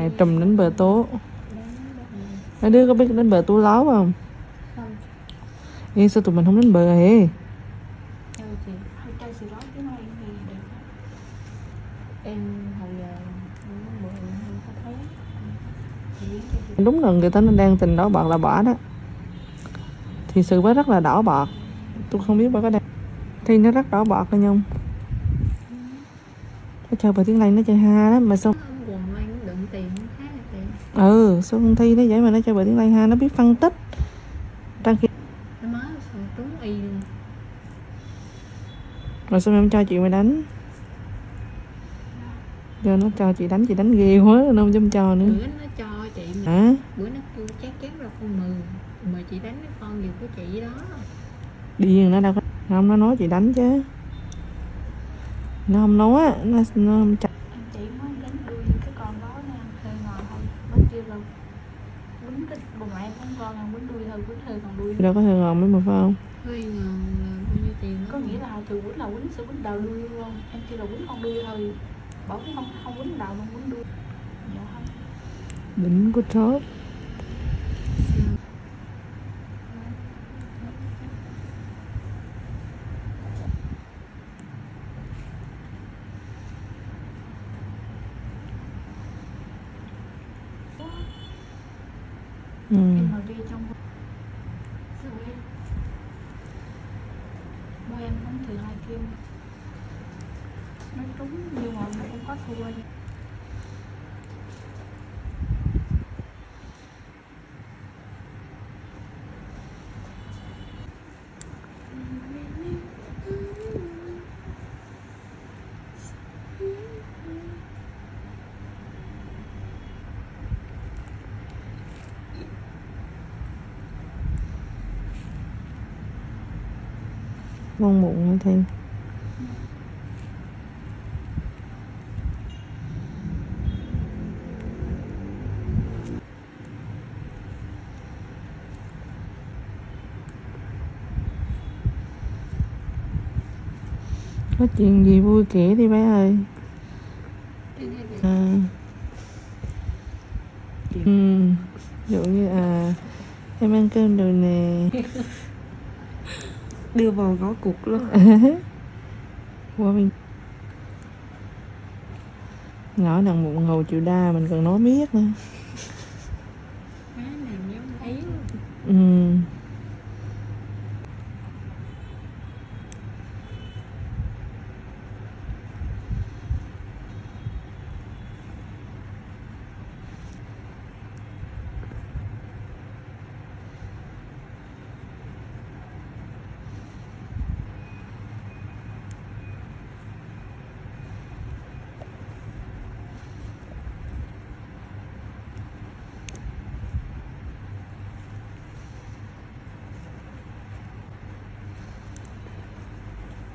Mẹ trùm đánh bờ tố. Mấy đứa có biết đánh bờ tố láo không? Không. Ê, sao tụi mình không đánh bờ hề? Chơi chị, hay chơi sự đó chứ này thì đẹp. Em hồi giờ bữa không có thấy. Đúng là người ta nó đang tình đỏ bọt là bỏ đó. Thì sự bá rất là đỏ bọt. Tôi không biết bà có đang thì nó rất đỏ bọt rồi nhung. Nó chơi bờ tiếng Lây nó chơi ha đó mà sao Quần Lan đựng tiền khá là tiền. sao con Thi nó vậy mà nó chơi bờ tiếng Lây ha, nó biết phân tích. Trong khi Nó mới sao trúng y luôn. mà sao mày không cho chị mày đánh? Giờ nó cho chị đánh ghê quá nó không dám cho nữa. Bữa nó cho chị mà. Hả? Bữa nó kêu chát chát ra con mừ mà chị đánh cái con gì của chị đó. Điên nó đâu có không, nó nói chị đánh chứ. Nó không nói á, nó không cho. Anh chị mới đánh đuôi cái con đó nha, hơi ngồi thôi. Bắt chưa đâu. Quýnh cái bụng em con quýnh đuôi thôi, quýnh hơi còn đuôi. Đâu có hơi ngon mấy mà phải không? Hơi ngon là bao nhiêu tiền đó. Có nghĩa là từ quýnh là quýnh sẽ quýnh đầu đuôi luôn không? Em kêu là quýnh con đuôi thôi. Bảo không quýnh đầu luôn, quýnh đuôi. Dạ không. Đỉnh của chóp. Em mà đi trong sao em bố em cũng từ hai kim nó trúng nhưng mà mình cũng có thua đi. Ngon muộn hả Thi? Có chuyện gì vui kể đi bé ơi. Ví dụ như em ăn cơm rồi nè. Đưa vào ngõ cụt luôn. Qua bên nhỏ nặng bụng ngầu chịu đa mình còn nói biết nữa. Má làm giống thấy luôn.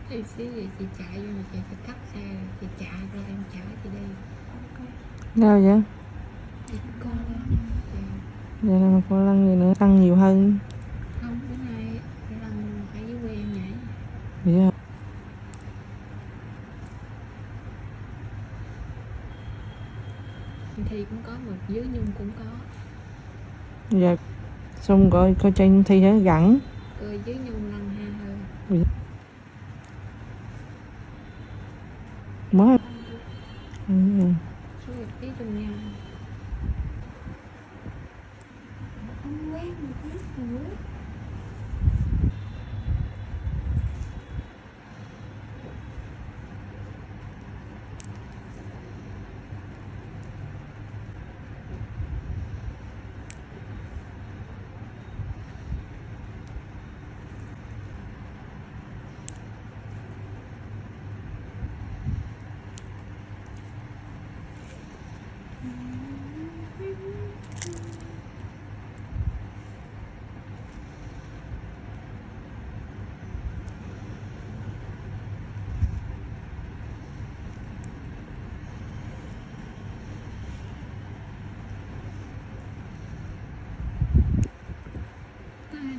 Thì xíu vậy chị chạy vô mà chị phải cắt xe chị chạy ra em chở chị đi. Đâu vậy? Thì con Vậy là con lăn gì nữa, tăng nhiều hơn. không bữa nay lần phải với quê em nhảy. Vậy hả? Thì cũng có một dưới Nhung cũng có. Dạ. Xong rồi coi tranh Thi hả gẳng. Coi dưới Nhung lăn ha hơn. Mới. Số một tí trong nhau. Không quen một tí nữa.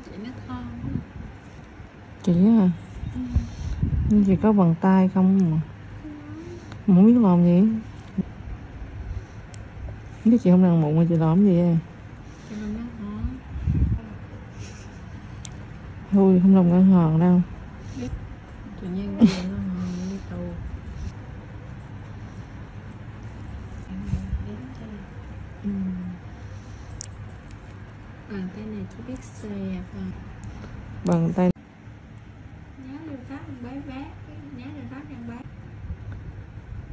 Chị nó thon. Chị à? Nhưng chỉ có bằng tay không mà. Không biết làm gì. Biết chị không nằm mụn mà chị làm gì à? Cho nên nó hả? Thôi không làm ngân hàng đâu. Tự nhiên bây giờ nó đi tù. Bàn tay này chỉ biết xòe và Bằng tay. nhớ được phát bé bé, nhớ được phát em bé.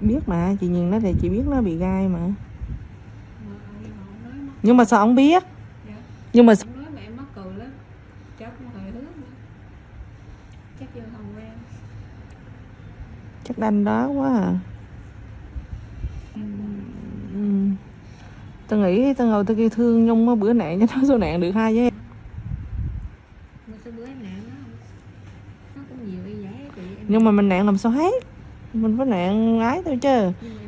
Biết mà, chị nhìn nó thì chị biết nó bị gai mà. Mà ông nói mắc. Nhưng mà sao ông biết? Dạ. Nhưng mà Ông nói mẹ mắc cười lắm. Cháu cũng hề hước nữa. Chắc vô hồng quen. chắc đanh đó quá à. Tao nghĩ tao ngồi tao kêu thương Nhung á, bữa nạn cho nó số nạn được 2 với em. Mà sao bữa em nạn nó cũng nhiều y giải chị em. Nhưng mà mình nạn làm sao hết. Mình phải nạn ái thôi chứ. Nhưng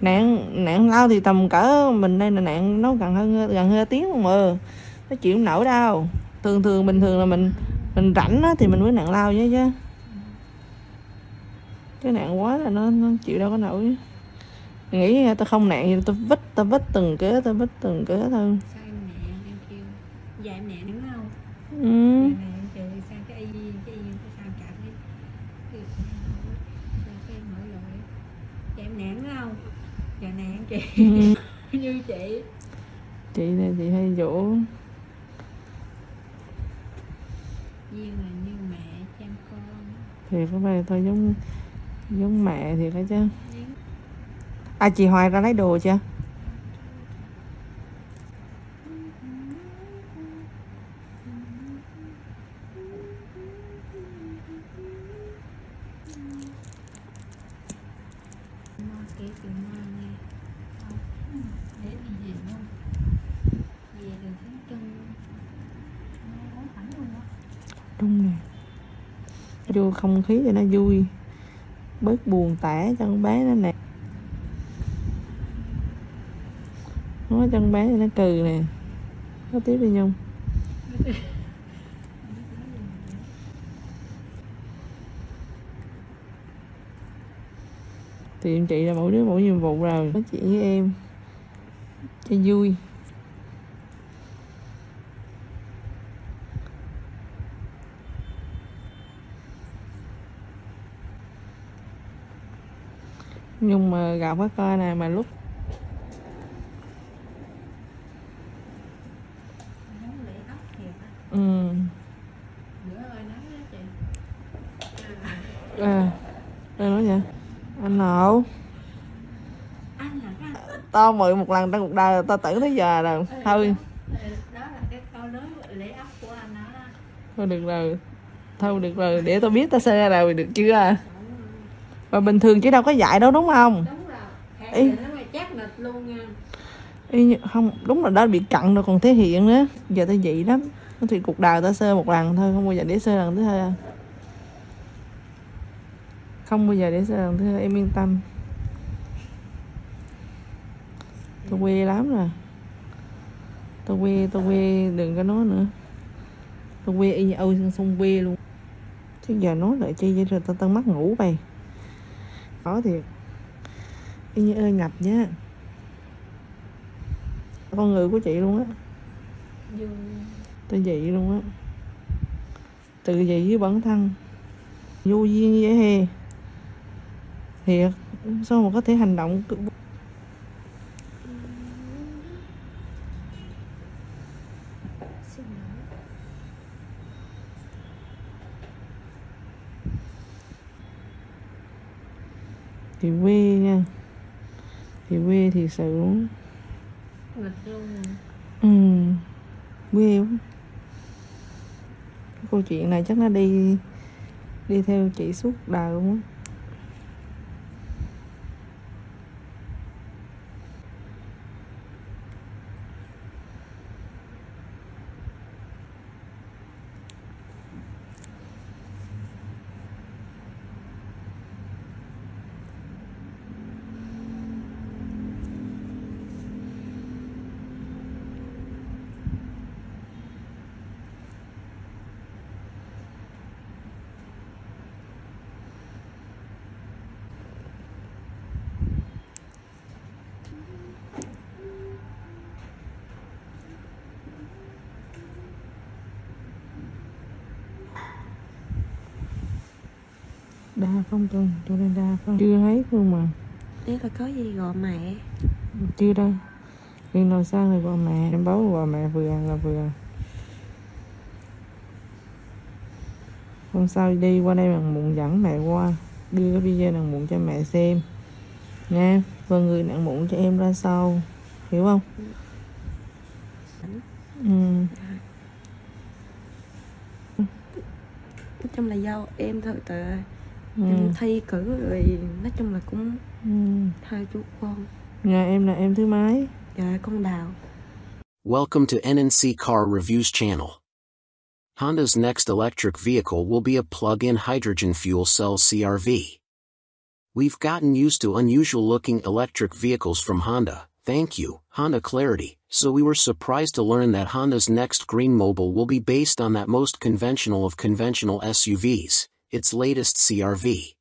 mà em Nạn lao thì tầm cỡ mình đây là nạn nó gần hơn tiếng không mà. Nó chịu không nổi đâu. Thường bình thường là mình rảnh á thì mình mới nạn lao vậy chứ. Cái nạn quá là nó chịu đâu có nổi. Nghĩ tao không nạn gì tao vít từng kế thôi. sao em nạn em kêu dạ em nạn đúng không? Ừ. Dạ nạn trời sao cái y cái sao chạm đi. Sao cái em hỏi rồi. Dạ em nạn đúng không? Dạ nạn chị. Như chị. Chị này chị hay dỗ. Duyên là như mẹ chăm con. Thiệt cái bài thôi giống mẹ thiệt đó chứ. À chị Hoài ra lấy đồ chưa? Kể chuyện ngoan nghe. Để đi về luôn. Về đường tháng chân. Nó thẳng luôn á. Đúng nè. Vô không khí cho nó vui. Bớt buồn tẻ cho con bé nó nè. Nói cho con bé cho nó cừ nè. Nói tiếp đi Nhung. Thì em chị là mỗi đứa mỗi nhiệm vụ rồi. Nói chuyện với em cho vui. Nhưng mà gặp cái coi này mà lúc Giống lễ ốc thiệt á. Bữa ơi nói đó chị. Đây nói vậy. Anh Nộ. Anh là cái Tao mượn một lần trong cuộc đời tao tưởng tới giờ rồi. Thôi. đó là cái câu nói lễ ốc của anh đó. Thôi được rồi. Để tao biết tao xe rồi được chưa? Và bình thường chứ đâu có dạy đâu đúng không? Đúng rồi. Hẹn giờ nó mà chắc nịch luôn nha. Không, đúng là đó bị cặn rồi còn thể hiện nữa. Giờ tao dị lắm. Thì cuộc đời tao sơ một lần thôi, không bao giờ để sơ lần thứ hai. Không bao giờ để sơ lần thứ hai, em yên tâm. Tao quê lắm rồi. Tao quê đừng có nói nữa. Tao quê y như âu sông quê luôn. Chứ giờ nói lại chi vậy rồi tao mắc ngủ mày. Có thiệt. Y như ơi ngập nhá. Con người của chị luôn á. Tao dị luôn á. Tự dị với bản thân. Vô duyên như vậy hề. Thiệt. Sao mà có thể hành động thì quê nha. Thì quê thiệt sự luôn. Nghịch luôn. Quê quá. Cái câu chuyện này chắc nó đi theo chị suốt đời luôn á. Đa Phong Tùng, chỗ này Đa Phong. Chưa thấy luôn mà. Đây là có gì gọi mẹ? Chưa đâu. Riêng nồi sang thì gọi mẹ. Em báo gọi mẹ vừa là vừa. Hôm sau đi qua đây bằng muộn dẫn mẹ qua. Đưa cái video nặng mụn cho mẹ xem nha. Và người nặng mụn cho em ra sau. Hiểu không? Nói chung là do em thôi, em thi cử rồi, nói chung là cũng hai chú con. Nhà em là em thứ mấy? Dạ con Đào. Welcome to NNC Car Reviews channel. Honda's next electric vehicle will be a plug-in hydrogen fuel cell CRV. We've gotten used to unusual-looking electric vehicles from Honda, thank you, Honda Clarity, so we were surprised to learn that Honda's next Green Mobile will be based on that most conventional of conventional SUVs, its latest CRV.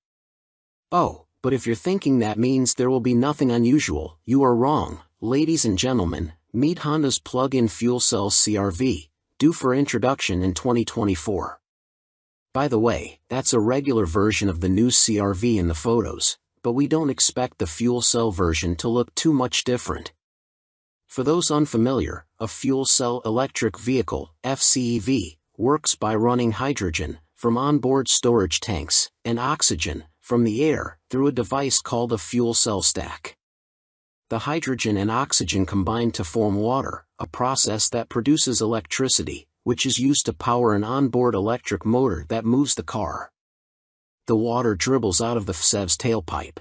Oh, but if you're thinking that means there will be nothing unusual, you are wrong, ladies and gentlemen, meet Honda's plug-in fuel cell CRV, due for introduction in 2024. By the way, that's a regular version of the new CRV in the photos, but we don't expect the fuel cell version to look too much different. For those unfamiliar, a fuel cell electric vehicle, FCEV, works by running hydrogen from onboard storage tanks and oxygen from the air through a device called a fuel cell stack. The hydrogen and oxygen combine to form water, a process that produces electricity, which is used to power an onboard electric motor that moves the car. The water dribbles out of the FCEV's tailpipe.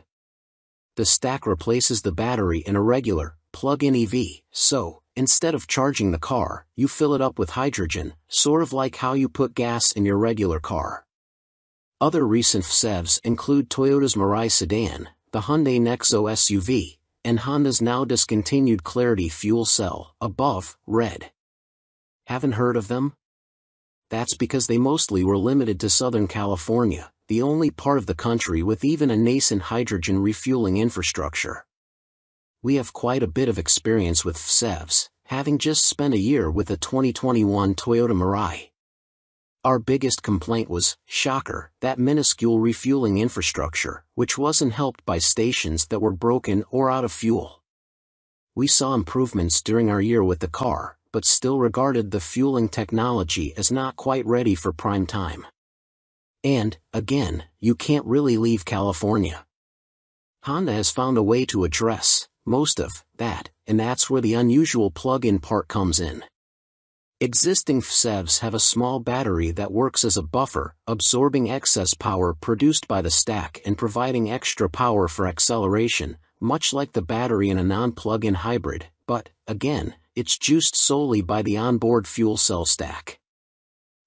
The stack replaces the battery in a regular, plug-in EV, so, instead of charging the car, you fill it up with hydrogen, sort of like how you put gas in your regular car. Other recent FCEVs include Toyota's Mirai sedan, the Hyundai Nexo SUV, and Honda's now discontinued Clarity fuel cell, above, red. Haven't heard of them? That's because they mostly were limited to Southern California, the only part of the country with even a nascent hydrogen refueling infrastructure. We have quite a bit of experience with FCEVs, having just spent a year with the 2021 Toyota Mirai. Our biggest complaint was, shocker, that minuscule refueling infrastructure, which wasn't helped by stations that were broken or out of fuel. We saw improvements during our year with the car, but still regarded the fueling technology as not quite ready for prime time. And, again, you can't really leave California. Honda has found a way to address most of that, and that's where the unusual plug-in part comes in. Existing FCEVs have a small battery that works as a buffer, absorbing excess power produced by the stack and providing extra power for acceleration, much like the battery in a non-plug-in hybrid, but, again, it's juiced solely by the onboard fuel cell stack.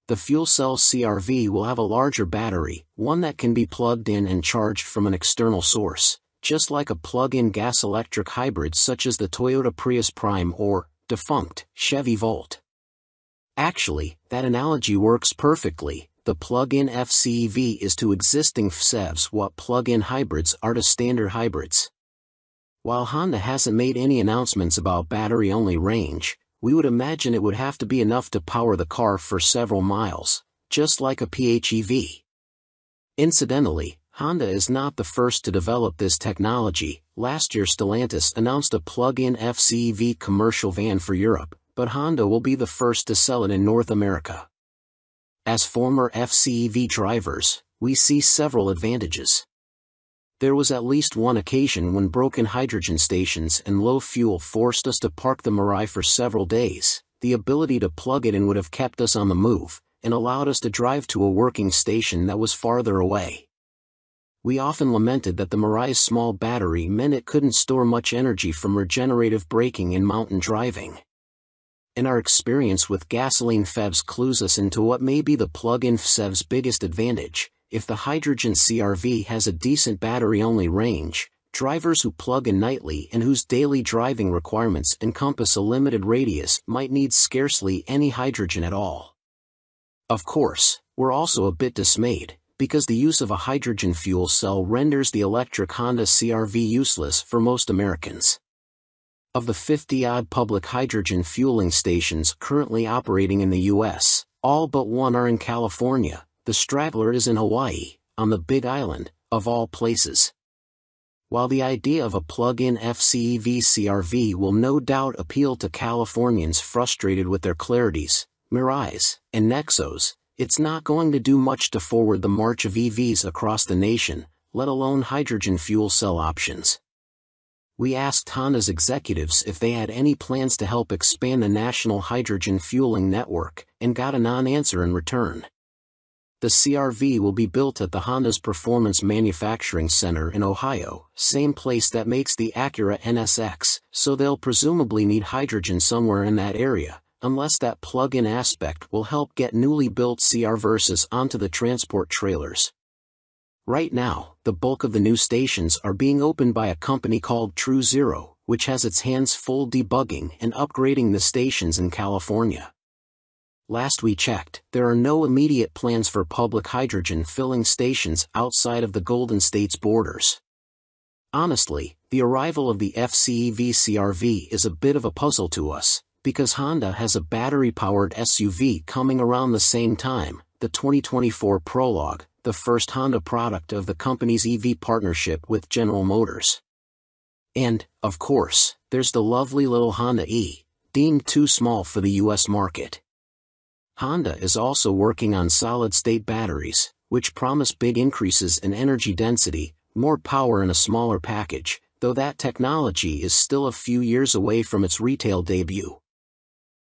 The fuel cell CRV will have a larger battery, one that can be plugged in and charged from an external source, just like a plug-in gas-electric hybrid such as the Toyota Prius Prime or, defunct, Chevy Volt. Actually, that analogy works perfectly. The plug-in FCEV is to existing FCEVs what plug-in hybrids are to standard hybrids. While Honda hasn't made any announcements about battery-only range, we would imagine it would have to be enough to power the car for several miles, just like a PHEV. Incidentally, Honda is not the first to develop this technology. Last year Stellantis announced a plug-in FCEV commercial van for Europe, but Honda will be the first to sell it in North America. As former FCEV drivers, we see several advantages. There was at least one occasion when broken hydrogen stations and low fuel forced us to park the Mirai for several days. The ability to plug it in would have kept us on the move, and allowed us to drive to a working station that was farther away. We often lamented that the Mirai's small battery meant it couldn't store much energy from regenerative braking in mountain driving. And our experience with gasoline FCEVs clues us into what may be the plug-in FCEV's biggest advantage. If the hydrogen CRV has a decent battery-only range, drivers who plug in nightly and whose daily driving requirements encompass a limited radius might need scarcely any hydrogen at all. Of course, we're also a bit dismayed, because the use of a hydrogen fuel cell renders the electric Honda CRV useless for most Americans. Of the 50-odd public hydrogen fueling stations currently operating in the U.S., all but one are in California. The straggler is in Hawaii, on the Big Island, of all places. While the idea of a plug-in FCEV CRV will no doubt appeal to Californians frustrated with their Clarities, Mirais, and Nexos, it's not going to do much to forward the march of EVs across the nation, let alone hydrogen fuel cell options. We asked Honda's executives if they had any plans to help expand the national hydrogen fueling network, and got a non-answer in return. The CRV will be built at the Honda's Performance Manufacturing Center in Ohio, same place that makes the Acura NSX, so they'll presumably need hydrogen somewhere in that area, unless that plug-in aspect will help get newly built CR-Versas onto the transport trailers. Right now, the bulk of the new stations are being opened by a company called True Zero, which has its hands full debugging and upgrading the stations in California. Last we checked, there are no immediate plans for public hydrogen filling stations outside of the Golden State's borders. Honestly, the arrival of the FCEV CRV is a bit of a puzzle to us, because Honda has a battery-powered SUV coming around the same time, the 2024 Prologue, the first Honda product of the company's EV partnership with General Motors. And, of course, there's the lovely little Honda E, deemed too small for the US market. Honda is also working on solid-state batteries, which promise big increases in energy density, more power in a smaller package, though that technology is still a few years away from its retail debut.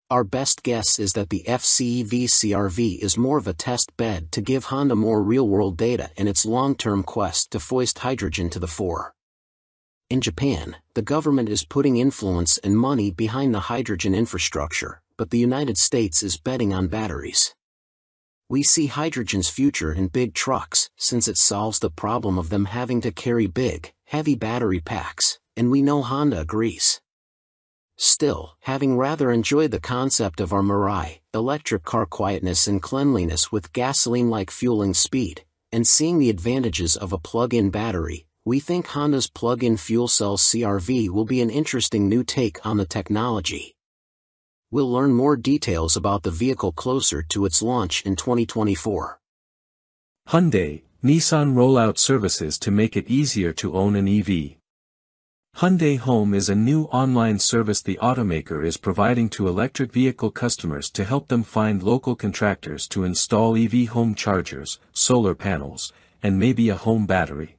Our best guess is that the FCEV CRV is more of a test bed to give Honda more real-world data in its long-term quest to foist hydrogen to the fore. In Japan, the government is putting influence and money behind the hydrogen infrastructure, but the United States is betting on batteries. We see hydrogen's future in big trucks, since it solves the problem of them having to carry big, heavy battery packs, and we know Honda agrees. Still, having rather enjoyed the concept of our Mirai, electric car quietness and cleanliness with gasoline-like fueling speed, and seeing the advantages of a plug-in battery, we think Honda's plug-in fuel cell CRV will be an interesting new take on the technology. We'll learn more details about the vehicle closer to its launch in 2024. Hyundai, Nissan roll out services to make it easier to own an EV. Hyundai Home is a new online service the automaker is providing to electric vehicle customers to help them find local contractors to install EV home chargers, solar panels, and maybe a home battery.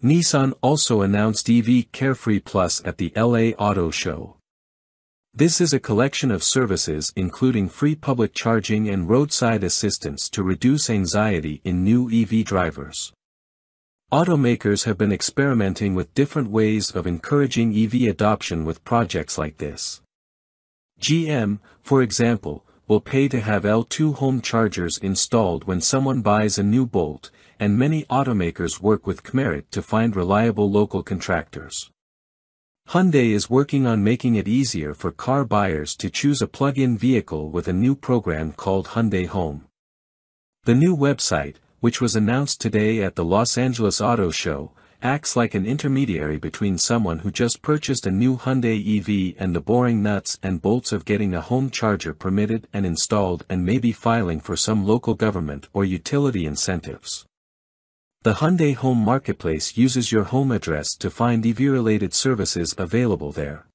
Nissan also announced EV Carefree Plus at the LA Auto Show. This is a collection of services including free public charging and roadside assistance to reduce anxiety in new EV drivers. Automakers have been experimenting with different ways of encouraging EV adoption with projects like this. GM, for example, will pay to have L2 home chargers installed when someone buys a new Bolt, and many automakers work with Kmerit to find reliable local contractors. Hyundai is working on making it easier for car buyers to choose a plug-in vehicle with a new program called Hyundai Home. The new website, which was announced today at the Los Angeles Auto Show, acts like an intermediary between someone who just purchased a new Hyundai EV and the boring nuts and bolts of getting a home charger permitted and installed and maybe filing for some local government or utility incentives. The Hyundai Home Marketplace uses your home address to find EV-related services available there.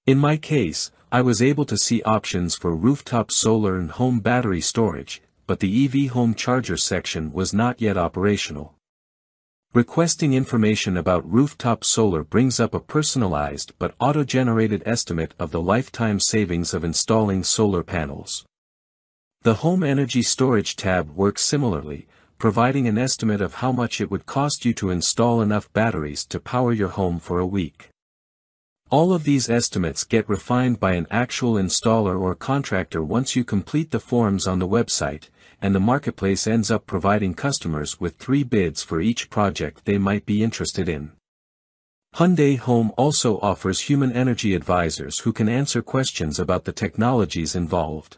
In my case, I was able to see options for rooftop solar and home battery storage, but the EV home charger section was not yet operational. Requesting information about rooftop solar brings up a personalized but auto-generated estimate of the lifetime savings of installing solar panels. The Home Energy Storage tab works similarly, providing an estimate of how much it would cost you to install enough batteries to power your home for a week. All of these estimates get refined by an actual installer or contractor once you complete the forms on the website, and the marketplace ends up providing customers with 3 bids for each project they might be interested in. Hyundai Home also offers human energy advisors who can answer questions about the technologies involved.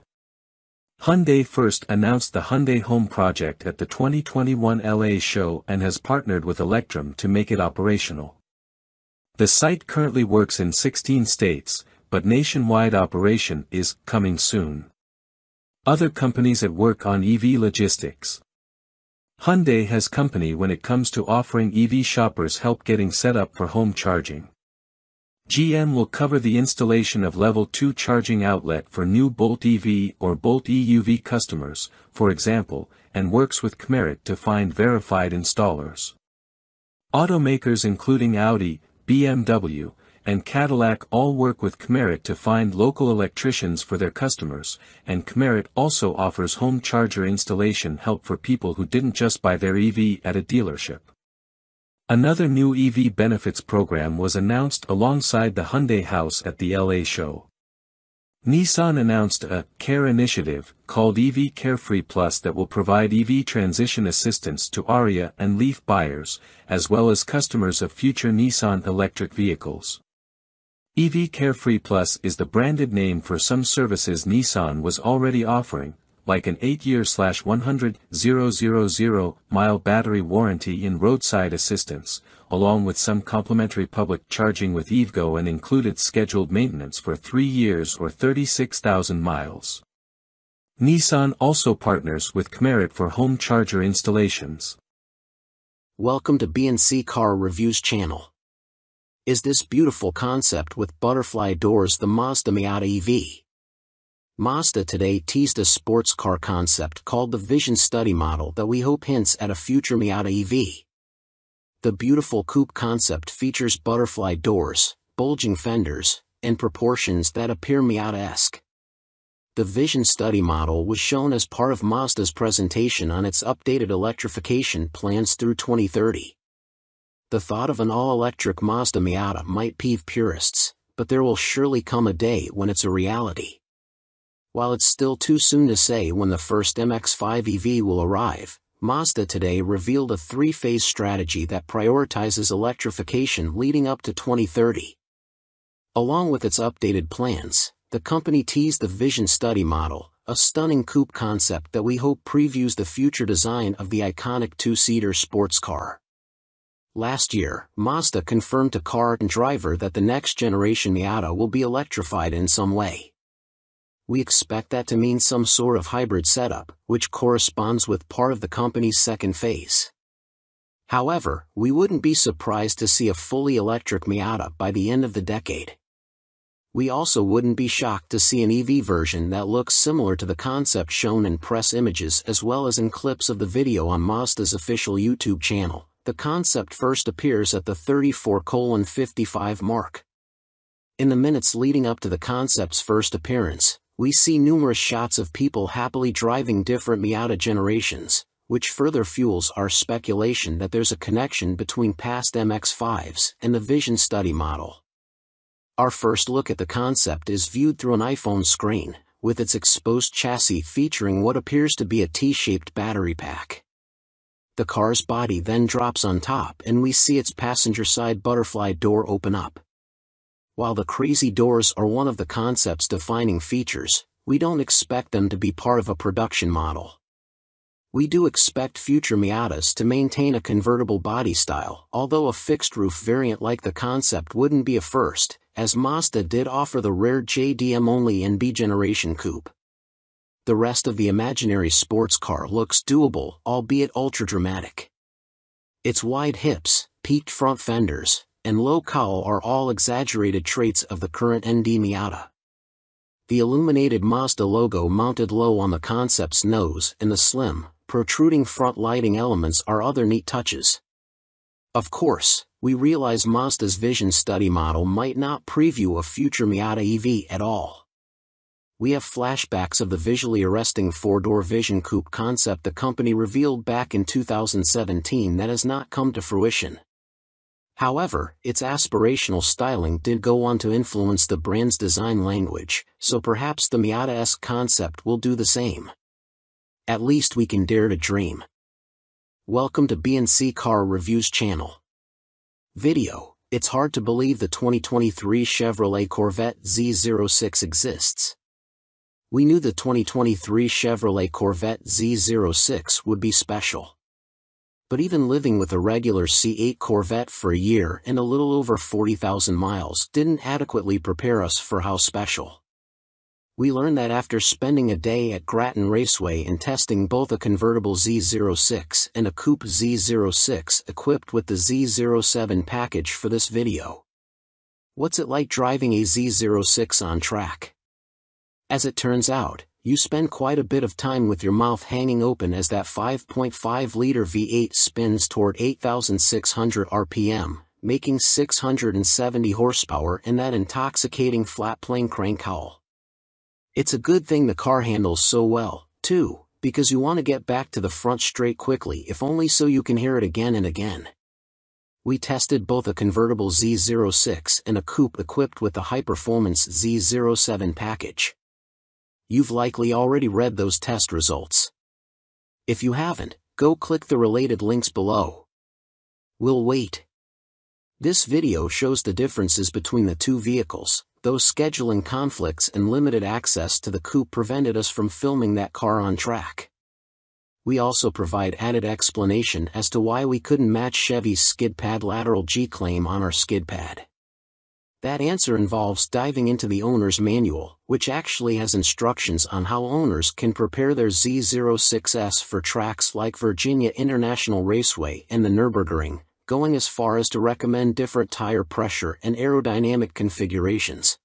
Hyundai first announced the Hyundai Home project at the 2021 LA show and has partnered with Electrum to make it operational. The site currently works in 16 states, but nationwide operation is coming soon. Other companies at work on EV logistics. Hyundai has company when it comes to offering EV shoppers help getting set up for home charging. GM will cover the installation of Level 2 charging outlet for new Bolt EV or Bolt EUV customers, for example, and works with Kmerit to find verified installers. Automakers including Audi, BMW, and Cadillac all work with Kmerit to find local electricians for their customers, and Kmerit also offers home charger installation help for people who didn't just buy their EV at a dealership. Another new EV benefits program was announced alongside the Hyundai House at the LA show. Nissan announced a CARE initiative called EV Carefree Plus that will provide EV transition assistance to Ariya and Leaf buyers, as well as customers of future Nissan electric vehicles. EV Carefree Plus is the branded name for some services Nissan was already offering, like an 8-year/100,000 battery warranty and roadside assistance, along with some complimentary public charging with EVgo and included scheduled maintenance for 3 years or 36,000 miles. Nissan also partners with Kmerit for home charger installations. Welcome to B&C Car Reviews channel. Is this beautiful concept with butterfly doors the Mazda Miata EV? Mazda today teased a sports car concept called the Vision Study model that we hope hints at a future Miata EV. The beautiful coupe concept features butterfly doors, bulging fenders, and proportions that appear Miata-esque. The Vision Study model was shown as part of Mazda's presentation on its updated electrification plans through 2030. The thought of an all-electric Mazda Miata might peeve purists, but there will surely come a day when it's a reality. While it's still too soon to say when the first MX-5 EV will arrive, Mazda today revealed a 3-phase strategy that prioritizes electrification leading up to 2030. Along with its updated plans, the company teased the Vision Study model, a stunning coupe concept that we hope previews the future design of the iconic 2-seater sports car. Last year, Mazda confirmed to Car and Driver that the next-generation Miata will be electrified in some way. We expect that to mean some sort of hybrid setup, which corresponds with part of the company's second phase. However, we wouldn't be surprised to see a fully electric Miata by the end of the decade. We also wouldn't be shocked to see an EV version that looks similar to the concept shown in press images as well as in clips of the video on Mazda's official YouTube channel. The concept first appears at the 34:55 mark. In the minutes leading up to the concept's first appearance, we see numerous shots of people happily driving different Miata generations, which further fuels our speculation that there's a connection between past MX-5s and the Vision Study model. Our first look at the concept is viewed through an iPhone screen, with its exposed chassis featuring what appears to be a T-shaped battery pack. The car's body then drops on top and we see its passenger side butterfly door open up. While the crazy doors are one of the concept's defining features, we don't expect them to be part of a production model. We do expect future Miatas to maintain a convertible body style, although a fixed-roof variant like the concept wouldn't be a first, as Mazda did offer the rare JDM-only NB generation coupe. The rest of the imaginary sports car looks doable, albeit ultra-dramatic. Its wide hips, peaked front fenders, and low cowl are all exaggerated traits of the current ND Miata. The illuminated Mazda logo mounted low on the concept's nose and the slim, protruding front lighting elements are other neat touches. Of course, we realize Mazda's Vision Study model might not preview a future Miata EV at all. We have flashbacks of the visually arresting 4-door Vision Coupe concept the company revealed back in 2017 that has not come to fruition. However, its aspirational styling did go on to influence the brand's design language, so perhaps the Miata-esque concept will do the same. At least we can dare to dream. Welcome to B&C Car Reviews channel. Video: it's hard to believe the 2023 Chevrolet Corvette Z06 exists. We knew the 2023 Chevrolet Corvette Z06 would be special. But even living with a regular C8 Corvette for a year and a little over 40,000 miles didn't adequately prepare us for how special. We learned that after spending a day at Grattan Raceway and testing both a convertible Z06 and a coupe Z06 equipped with the Z07 package for this video. What's it like driving a Z06 on track? As it turns out, you spend quite a bit of time with your mouth hanging open as that 5.5-liter V8 spins toward 8,600 RPM, making 670 horsepower and that intoxicating flat-plane crank howl. It's a good thing the car handles so well, too, because you want to get back to the front straight quickly if only so you can hear it again and again. We tested both a convertible Z06 and a coupe equipped with the high-performance Z07 package. You've likely already read those test results. If you haven't, go click the related links below. We'll wait. This video shows the differences between the two vehicles, though scheduling conflicts and limited access to the coupe prevented us from filming that car on track. We also provide added explanation as to why we couldn't match Chevy's skid pad lateral G-claim on our skid pad. That answer involves diving into the owner's manual, which actually has instructions on how owners can prepare their Z06s for tracks like Virginia International Raceway and the Nürburgring, going as far as to recommend different tire pressure and aerodynamic configurations.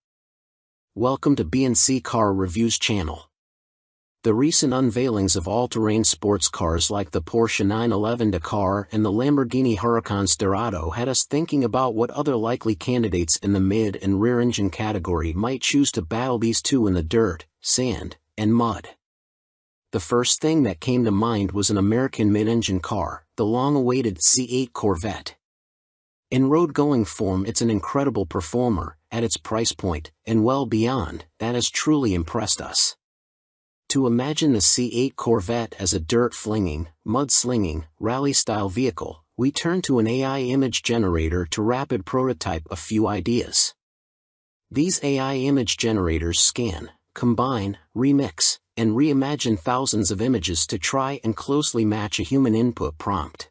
Welcome to B&C Car Reviews channel. The recent unveilings of all-terrain sports cars like the Porsche 911 Dakar and the Lamborghini Huracan Sterrato had us thinking about what other likely candidates in the mid and rear-engine category might choose to battle these two in the dirt, sand, and mud. The first thing that came to mind was an American mid-engine car, the long-awaited C8 Corvette. In road-going form, it's an incredible performer, at its price point, and well beyond, that has truly impressed us. To imagine the C8 Corvette as a dirt-flinging, mud-slinging, rally-style vehicle, we turn to an AI image generator to rapid prototype a few ideas. These AI image generators scan, combine, remix, and reimagine thousands of images to try and closely match a human input prompt.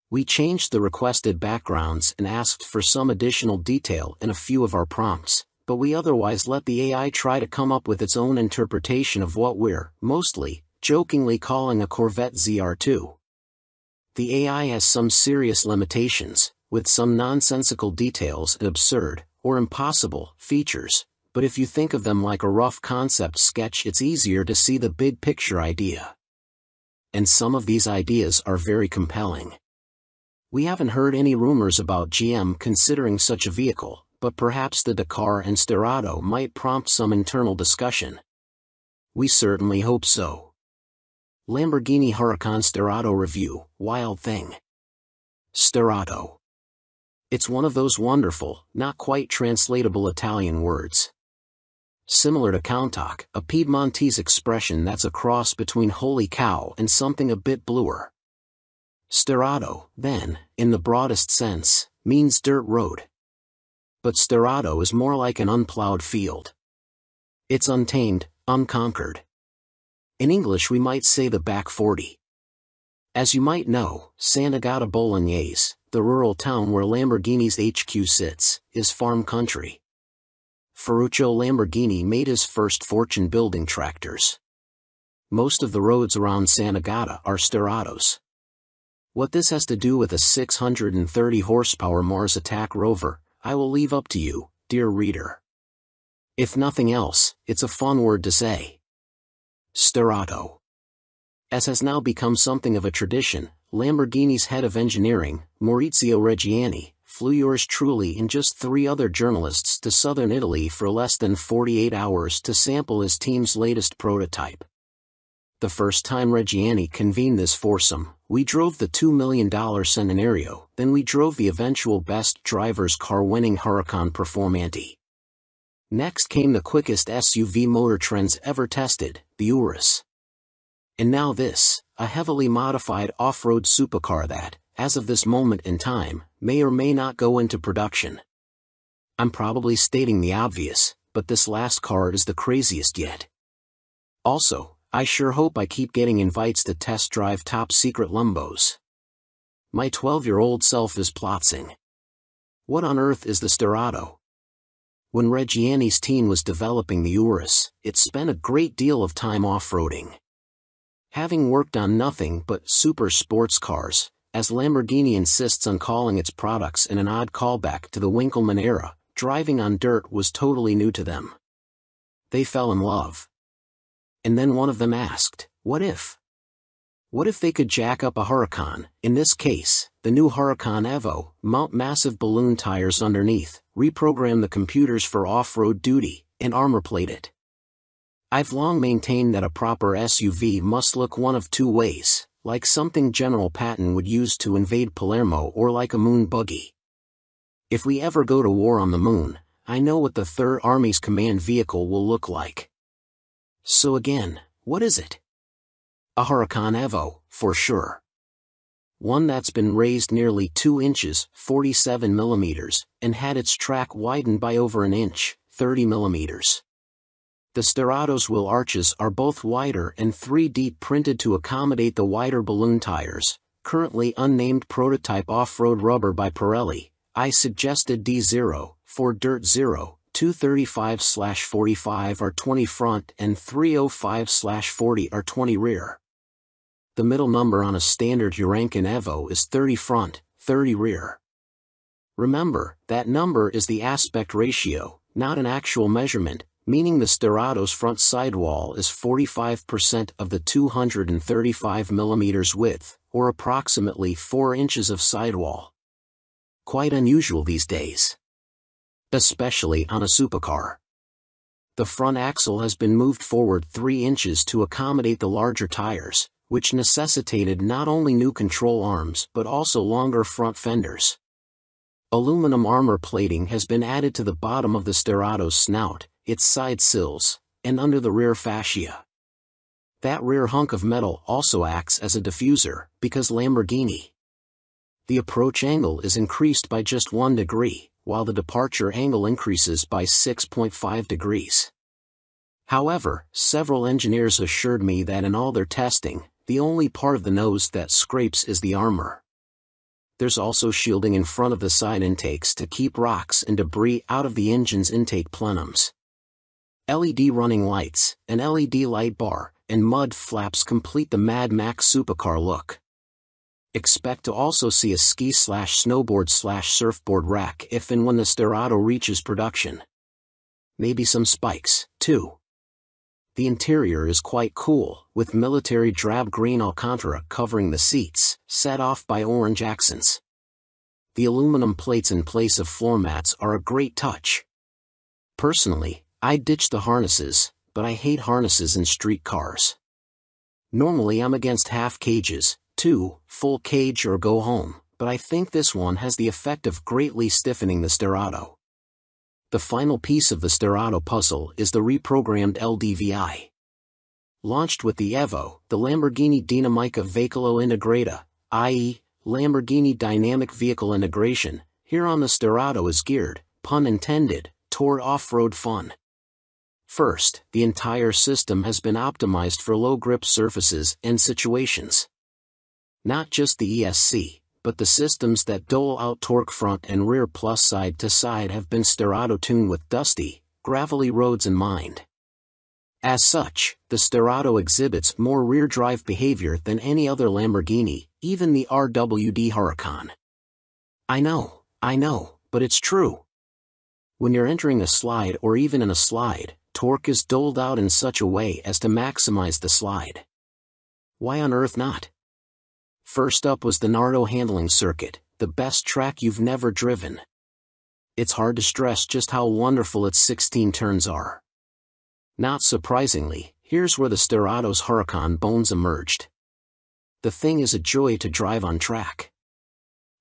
We changed the requested backgrounds and asked for some additional detail in a few of our prompts, but we otherwise let the AI try to come up with its own interpretation of what we're, mostly, jokingly calling a Corvette ZR2. The AI has some serious limitations, with some nonsensical details and absurd, or impossible, features. But if you think of them like a rough concept sketch, it's easier to see the big picture idea. And some of these ideas are very compelling. We haven't heard any rumors about GM considering such a vehicle, but perhaps the Dakar and Sterrato might prompt some internal discussion. We certainly hope so. Lamborghini Huracan Sterrato review, wild thing. Sterrato. It's one of those wonderful, not quite translatable Italian words. Similar to Countach, a Piedmontese expression that's a cross between holy cow and something a bit bluer. Sterrato, then, in the broadest sense, means dirt road. But Sterrato is more like an unplowed field. It's untamed, unconquered. In English we might say the back 40. As you might know, Sant'Agata Bolognese, the rural town where Lamborghini's HQ sits, is farm country. Ferruccio Lamborghini made his first fortune building tractors. Most of the roads around Sant'Agata are Sterratos. What this has to do with a 630 horsepower Mars Attack Rover, I will leave up to you, dear reader. If nothing else, it's a fun word to say. Sterrato. As has now become something of a tradition, Lamborghini's head of engineering, Maurizio Reggiani, flew yours truly and just 3 other journalists to southern Italy for less than 48 hours to sample his team's latest prototype. The first time Reggiani convened this foursome, we drove the $2 million Centenario, then we drove the eventual best driver's car-winning Huracan Performante. Next came the quickest SUV Motor Trend's ever tested, the Urus. And now this, a heavily modified off-road supercar that, as of this moment in time, may or may not go into production. I'm probably stating the obvious, but this last car is the craziest yet. Also, I sure hope I keep getting invites to test drive top-secret Lumbos. My 12-year-old self is plotzing. What on earth is the Sterrato? When Reggiani's team was developing the Urus, it spent a great deal of time off-roading. Having worked on nothing but super sports cars, as Lamborghini insists on calling its products in an odd callback to the Winkelmann era, driving on dirt was totally new to them. They fell in love. And then one of them asked, what if? What if they could jack up a Huracan, in this case, the new Huracan Evo, mount massive balloon tires underneath, reprogram the computers for off-road duty, and armor-plate it? I've long maintained that a proper SUV must look one of two ways, like something General Patton would use to invade Palermo or like a moon buggy. If we ever go to war on the moon, I know what the Third Army's command vehicle will look like. So again, what is it? A Huracan Evo, for sure. One that's been raised nearly 2 inches, 47 millimeters, and had its track widened by over an inch, 30 millimeters. The Sterado's wheel arches are both wider and 3D printed to accommodate the wider balloon tires, currently unnamed prototype off-road rubber by Pirelli. I suggested D0, for Dirt 0, 235/45 are 20 front and 305/40 are 20 rear. The middle number on a standard Huracan Evo is 30 front, 30 rear. Remember, that number is the aspect ratio, not an actual measurement, meaning the Sterado's front sidewall is 45% of the 235 mm width, or approximately 4 inches of sidewall. Quite unusual these days. Especially on a supercar. The front axle has been moved forward 3 inches to accommodate the larger tires, which necessitated not only new control arms but also longer front fenders. Aluminum armor plating has been added to the bottom of the Sterado's snout, its side sills, and under the rear fascia. That rear hunk of metal also acts as a diffuser, because Lamborghini. The approach angle is increased by just 1 degree, while the departure angle increases by 6.5 degrees. However, several engineers assured me that in all their testing, the only part of the nose that scrapes is the armor. There's also shielding in front of the side intakes to keep rocks and debris out of the engine's intake plenums. LED running lights, an LED light bar, and mud flaps complete the Mad Max supercar look. Expect to also see a ski/snowboard/surfboard rack if and when the Sterado reaches production. Maybe some spikes, too. The interior is quite cool, with military drab green Alcantara covering the seats, set off by orange accents. The aluminum plates in place of floor mats are a great touch. Personally, I'd ditch the harnesses, but I hate harnesses in street cars. Normally I'm against half cages, full cage or go home, but I think this one has the effect of greatly stiffening the Sterado. The final piece of the Sterado puzzle is the reprogrammed LDVI. Launched with the Evo, the Lamborghini Dinamica Veicolo Integrata, i.e., Lamborghini Dynamic Vehicle Integration, here on the Sterado is geared, pun intended, toward off-road fun. First, the entire system has been optimized for low-grip surfaces and situations. Not just the ESC, but the systems that dole out torque front and rear plus side to side have been Sterado tuned with dusty, gravelly roads in mind. As such, the Sterado exhibits more rear drive behavior than any other Lamborghini, even the RWD Huracan. I know, but it's true. When you're entering a slide or even in a slide, torque is doled out in such a way as to maximize the slide. Why on earth not? First up was the Nardo handling circuit, the best track you've never driven. It's hard to stress just how wonderful its 16 turns are. Not surprisingly, here's where the Sterado's Huracan bones emerged. The thing is a joy to drive on track.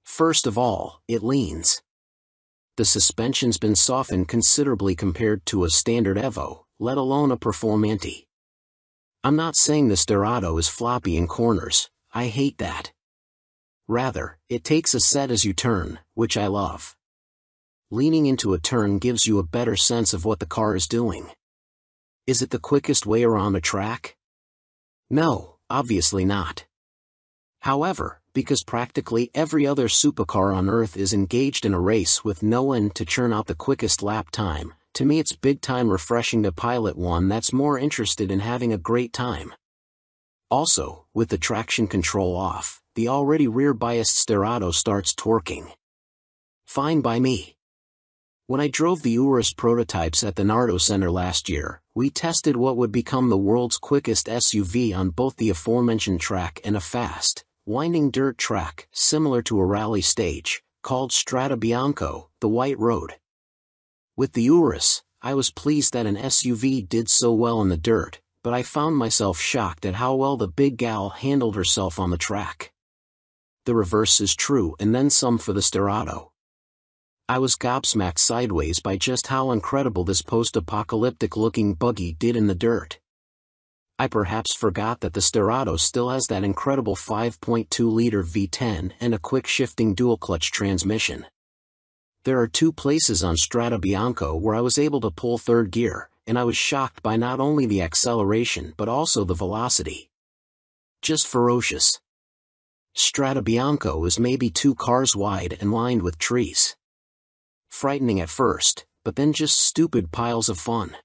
First of all, it leans. The suspension's been softened considerably compared to a standard Evo, let alone a Performante. I'm not saying the Sterado is floppy in corners. I hate that. Rather, it takes a set as you turn, which I love. Leaning into a turn gives you a better sense of what the car is doing. Is it the quickest way around a track? No, obviously not. However, because practically every other supercar on Earth is engaged in a race with no end to churn out the quickest lap time, to me it's big time refreshing to pilot one that's more interested in having a great time. Also, with the traction control off, the already rear-biased Sterrato starts torquing. Fine by me. When I drove the Urus prototypes at the Nardo Center last year, we tested what would become the world's quickest SUV on both the aforementioned track and a fast, winding dirt track similar to a rally stage, called Strada Bianco, the White Road. With the Urus, I was pleased that an SUV did so well in the dirt, but I found myself shocked at how well the big gal handled herself on the track. The reverse is true, and then some for the Sterrato. I was gobsmacked sideways by just how incredible this post-apocalyptic looking buggy did in the dirt. I perhaps forgot that the Sterrato still has that incredible 5.2-liter V10 and a quick-shifting dual-clutch transmission. There are 2 places on Strada Bianco where I was able to pull third gear, and I was shocked by not only the acceleration but also the velocity. Just ferocious. Strada Bianco is maybe 2 cars wide and lined with trees. Frightening at first, but then just stupid piles of fun.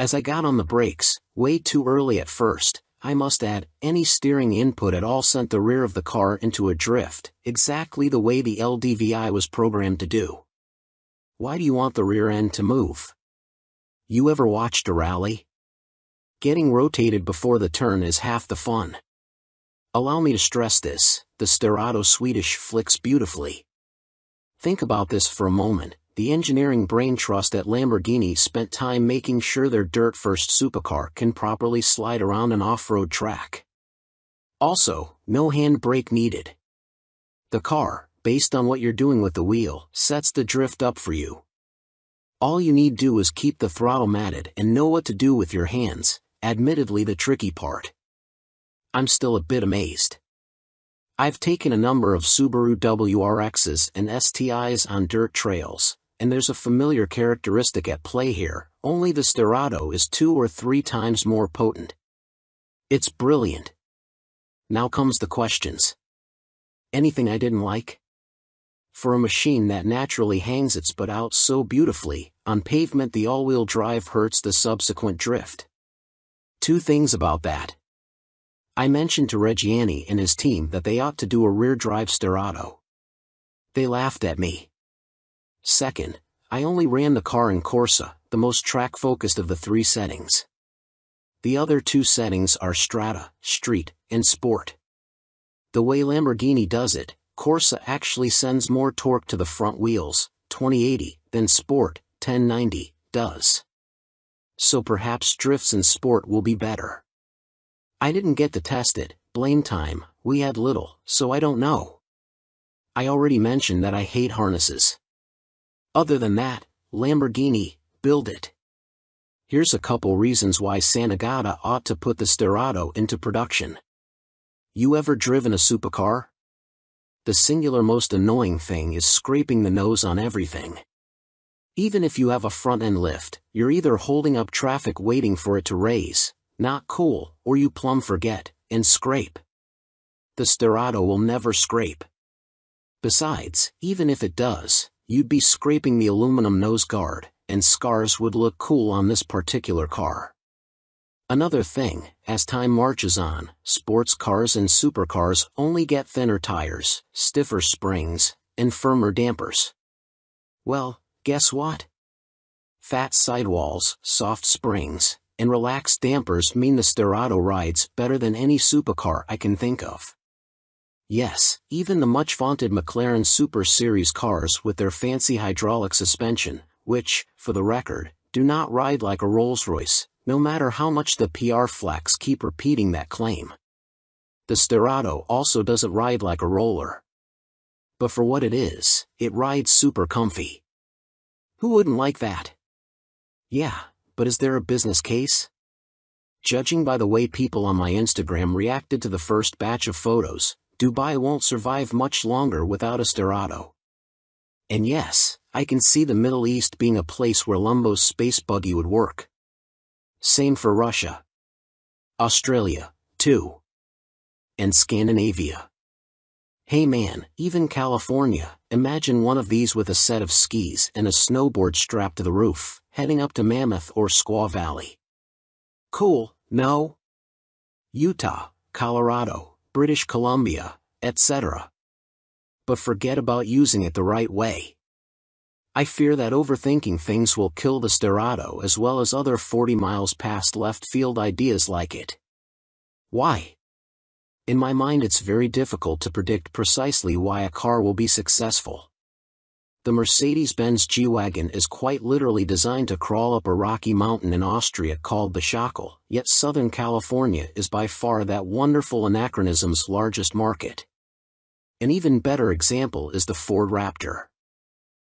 As I got on the brakes, way too early at first, I must add, any steering input at all sent the rear of the car into a drift, exactly the way the LDVI was programmed to do. Why do you want the rear end to move? You ever watched a rally? Getting rotated before the turn is half the fun. Allow me to stress this, the Sterrato Swedish flicks beautifully. Think about this for a moment. The engineering brain trust at Lamborghini spent time making sure their dirt-first supercar can properly slide around an off-road track. Also, no handbrake needed. The car, based on what you're doing with the wheel, sets the drift up for you. All you need do is keep the throttle matted and know what to do with your hands, admittedly the tricky part. I'm still a bit amazed. I've taken a number of Subaru WRXs and STIs on dirt trails, and there's a familiar characteristic at play here, only the Sterrato is 2 or 3 times more potent. It's brilliant. Now comes the questions. Anything I didn't like? For a machine that naturally hangs its butt out so beautifully, on pavement the all-wheel drive hurts the subsequent drift. 2 things about that. I mentioned to Reggiani and his team that they ought to do a rear-drive Sterrato. They laughed at me. Second, I only ran the car in Corsa, the most track-focused of the 3 settings. The other 2 settings are Strada, Street, and Sport. The way Lamborghini does it, Corsa actually sends more torque to the front wheels, 2080, than Sport, 1090, does. So perhaps drifts in Sport will be better. I didn't get to test it, blame time, we had little, so I don't know. I already mentioned that I hate harnesses. Other than that, Lamborghini, build it. Here's a couple reasons why Santagata ought to put the Sterrato into production. You ever driven a supercar? The singular most annoying thing is scraping the nose on everything. Even if you have a front-end lift, you're either holding up traffic waiting for it to raise, not cool, or you plumb forget, and scrape. The Sterrato will never scrape. Besides, even if it does, you'd be scraping the aluminum nose guard, and scars would look cool on this particular car. Another thing, as time marches on, sports cars and supercars only get thinner tires, stiffer springs, and firmer dampers. Well, guess what? Fat sidewalls, soft springs, and relaxed dampers mean the Sterrato rides better than any supercar I can think of. Yes, even the much-vaunted McLaren Super Series cars with their fancy hydraulic suspension, which, for the record, do not ride like a Rolls-Royce, no matter how much the PR flacks keep repeating that claim. The Sterrato also doesn't ride like a roller. But for what it is, it rides super comfy. Who wouldn't like that? Yeah. But is there a business case? Judging by the way people on my Instagram reacted to the first batch of photos, Dubai won't survive much longer without a Sterrato. And yes, I can see the Middle East being a place where Lumbo's space buggy would work. Same for Russia. Australia, too. And Scandinavia. Hey man, even California, imagine one of these with a set of skis and a snowboard strapped to the roof. heading up to Mammoth or Squaw Valley. Cool, no? Utah, Colorado, British Columbia, etc. But forget about using it the right way. I fear that overthinking things will kill the Sterrato as well as other 40 miles past left field ideas like it. Why? In my mind it's very difficult to predict precisely why a car will be successful. The Mercedes-Benz G-Wagon is quite literally designed to crawl up a rocky mountain in Austria called the Schachel, yet Southern California is by far that wonderful anachronism's largest market. An even better example is the Ford Raptor.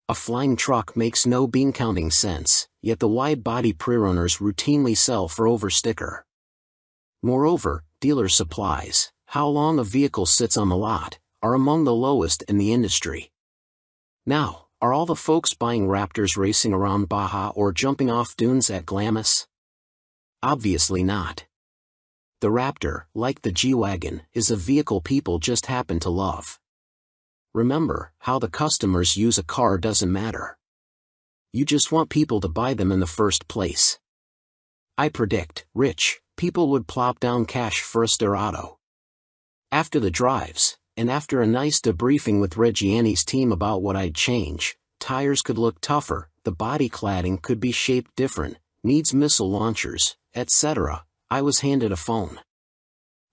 A flying truck makes no bean-counting sense, yet the wide-body pre-runners routinely sell for over sticker. Moreover, dealer supplies, how long a vehicle sits on the lot, are among the lowest in the industry. Now, are all the folks buying Raptors racing around Baja or jumping off dunes at Glamis? Obviously not. The Raptor, like the G-Wagon, is a vehicle people just happen to love. Remember, how the customers use a car doesn't matter. You just want people to buy them in the first place. I predict, rich people would plop down cash for a Sterrato. After the drives, and after a nice debriefing with Reggiani's team about what I'd change, tires could look tougher, the body cladding could be shaped different, needs missile launchers, etc., I was handed a phone.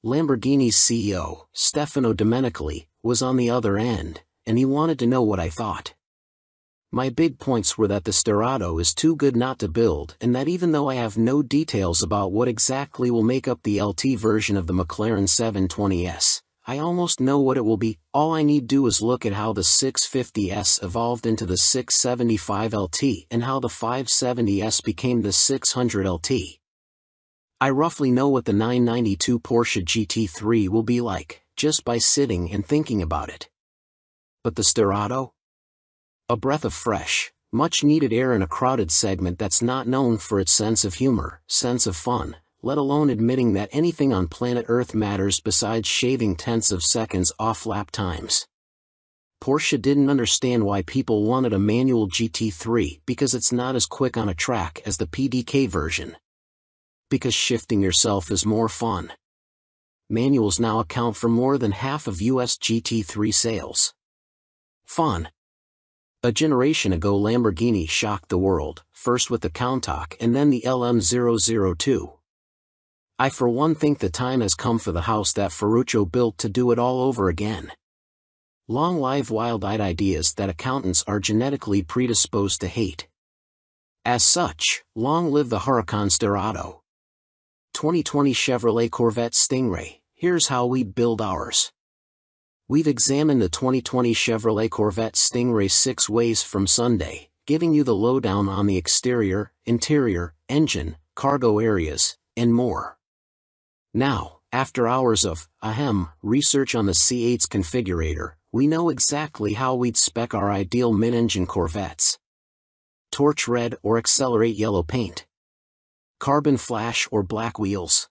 Lamborghini's CEO, Stefano Domenicali, was on the other end, and he wanted to know what I thought. My big points were that the Sterrato is too good not to build and that even though I have no details about what exactly will make up the LT version of the McLaren 720S, I almost know what it will be. All I need do is look at how the 650S evolved into the 675 LT and how the 570S became the 600 LT. I roughly know what the 992 Porsche GT3 will be like, just by sitting and thinking about it. But the Sterrato? A breath of fresh, much-needed air in a crowded segment that's not known for its sense of humor, sense of fun, let alone admitting that anything on planet Earth matters besides shaving tenths of seconds off lap times. Porsche didn't understand why people wanted a manual GT3 because it's not as quick on a track as the PDK version. Because shifting yourself is more fun. Manuals now account for more than half of US GT3 sales. Fun. A generation ago Lamborghini shocked the world, first with the Countach and then the LM002. I for one think the time has come for the house that Ferruccio built to do it all over again. Long live wild-eyed ideas that accountants are genetically predisposed to hate. As such, long live the Huracan Sterrato. 2020 Chevrolet Corvette Stingray, here's how we build ours. We've examined the 2020 Chevrolet Corvette Stingray 6 ways from Sunday, giving you the lowdown on the exterior, interior, engine, cargo areas, and more. Now, after hours of, research on the C8's configurator, we know exactly how we'd spec our ideal mid-engine Corvettes. Torch red or accelerate yellow paint. Carbon flash or black wheels.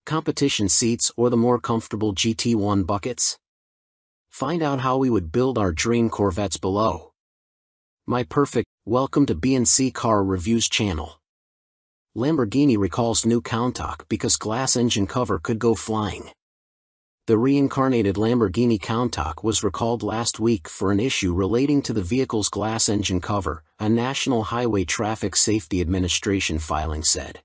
Competition seats or the more comfortable GT1 buckets. Find out how we would build our dream Corvettes below. My perfect, welcome to B&C Car Reviews channel. Lamborghini recalls new Countach because glass engine cover could go flying. The reincarnated Lamborghini Countach was recalled last week for an issue relating to the vehicle's glass engine cover, a National Highway Traffic Safety Administration filing said.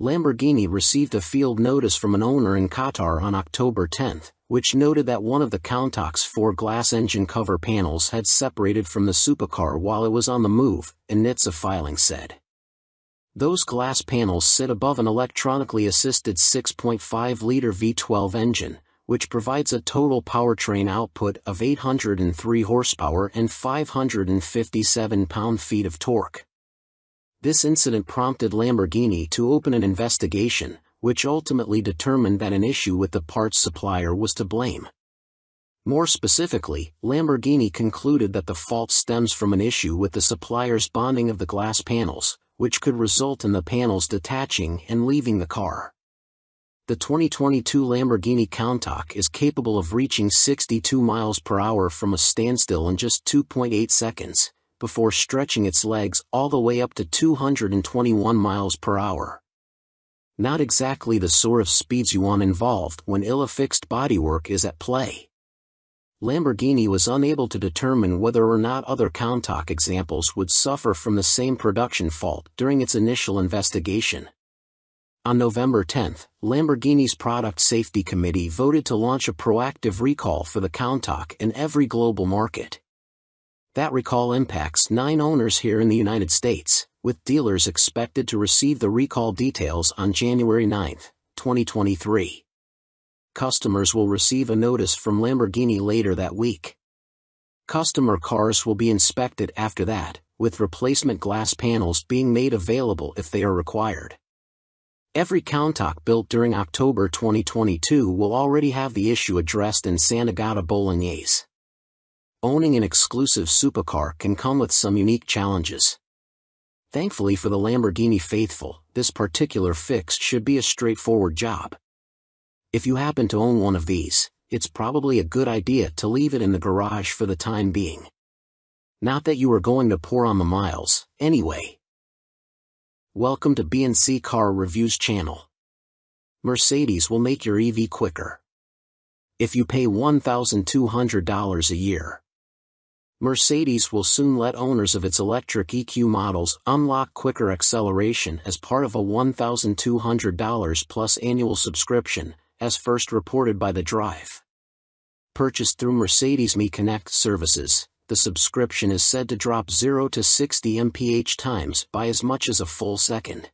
Lamborghini received a field notice from an owner in Qatar on October 10, which noted that one of the Countach's 4 glass engine cover panels had separated from the supercar while it was on the move, a NHTSA filing said. Those glass panels sit above an electronically assisted 6.5-liter V12 engine, which provides a total powertrain output of 803 horsepower and 557 pound-feet of torque. This incident prompted Lamborghini to open an investigation, which ultimately determined that an issue with the parts supplier was to blame. More specifically, Lamborghini concluded that the fault stems from an issue with the supplier's bonding of the glass panels, which could result in the panels detaching and leaving the car. The 2022 Lamborghini Countach is capable of reaching 62 miles per hour from a standstill in just 2.8 seconds, before stretching its legs all the way up to 221 miles per hour. Not exactly the sort of speeds you want involved when ill-fixed bodywork is at play. Lamborghini was unable to determine whether or not other Countach examples would suffer from the same production fault during its initial investigation. On November 10, Lamborghini's Product Safety Committee voted to launch a proactive recall for the Countach in every global market. That recall impacts 9 owners here in the United States, with dealers expected to receive the recall details on January 9, 2023. Customers will receive a notice from Lamborghini later that week. Customer cars will be inspected after that, with replacement glass panels being made available if they are required. Every Countach built during October 2022 will already have the issue addressed in Sant'Agata Bolognese. Owning an exclusive supercar can come with some unique challenges. Thankfully for the Lamborghini faithful, this particular fix should be a straightforward job. If you happen to own one of these, it's probably a good idea to leave it in the garage for the time being. Not that you are going to pour on the miles, anyway. Welcome to B&C Car Reviews channel. Mercedes will make your EV quicker. If you pay $1,200 a year. Mercedes will soon let owners of its electric EQ models unlock quicker acceleration as part of a $1,200 plus annual subscription, as first reported by The Drive. Purchased through Mercedes Me Connect services, the subscription is said to drop 0 to 60 mph times by as much as a full second.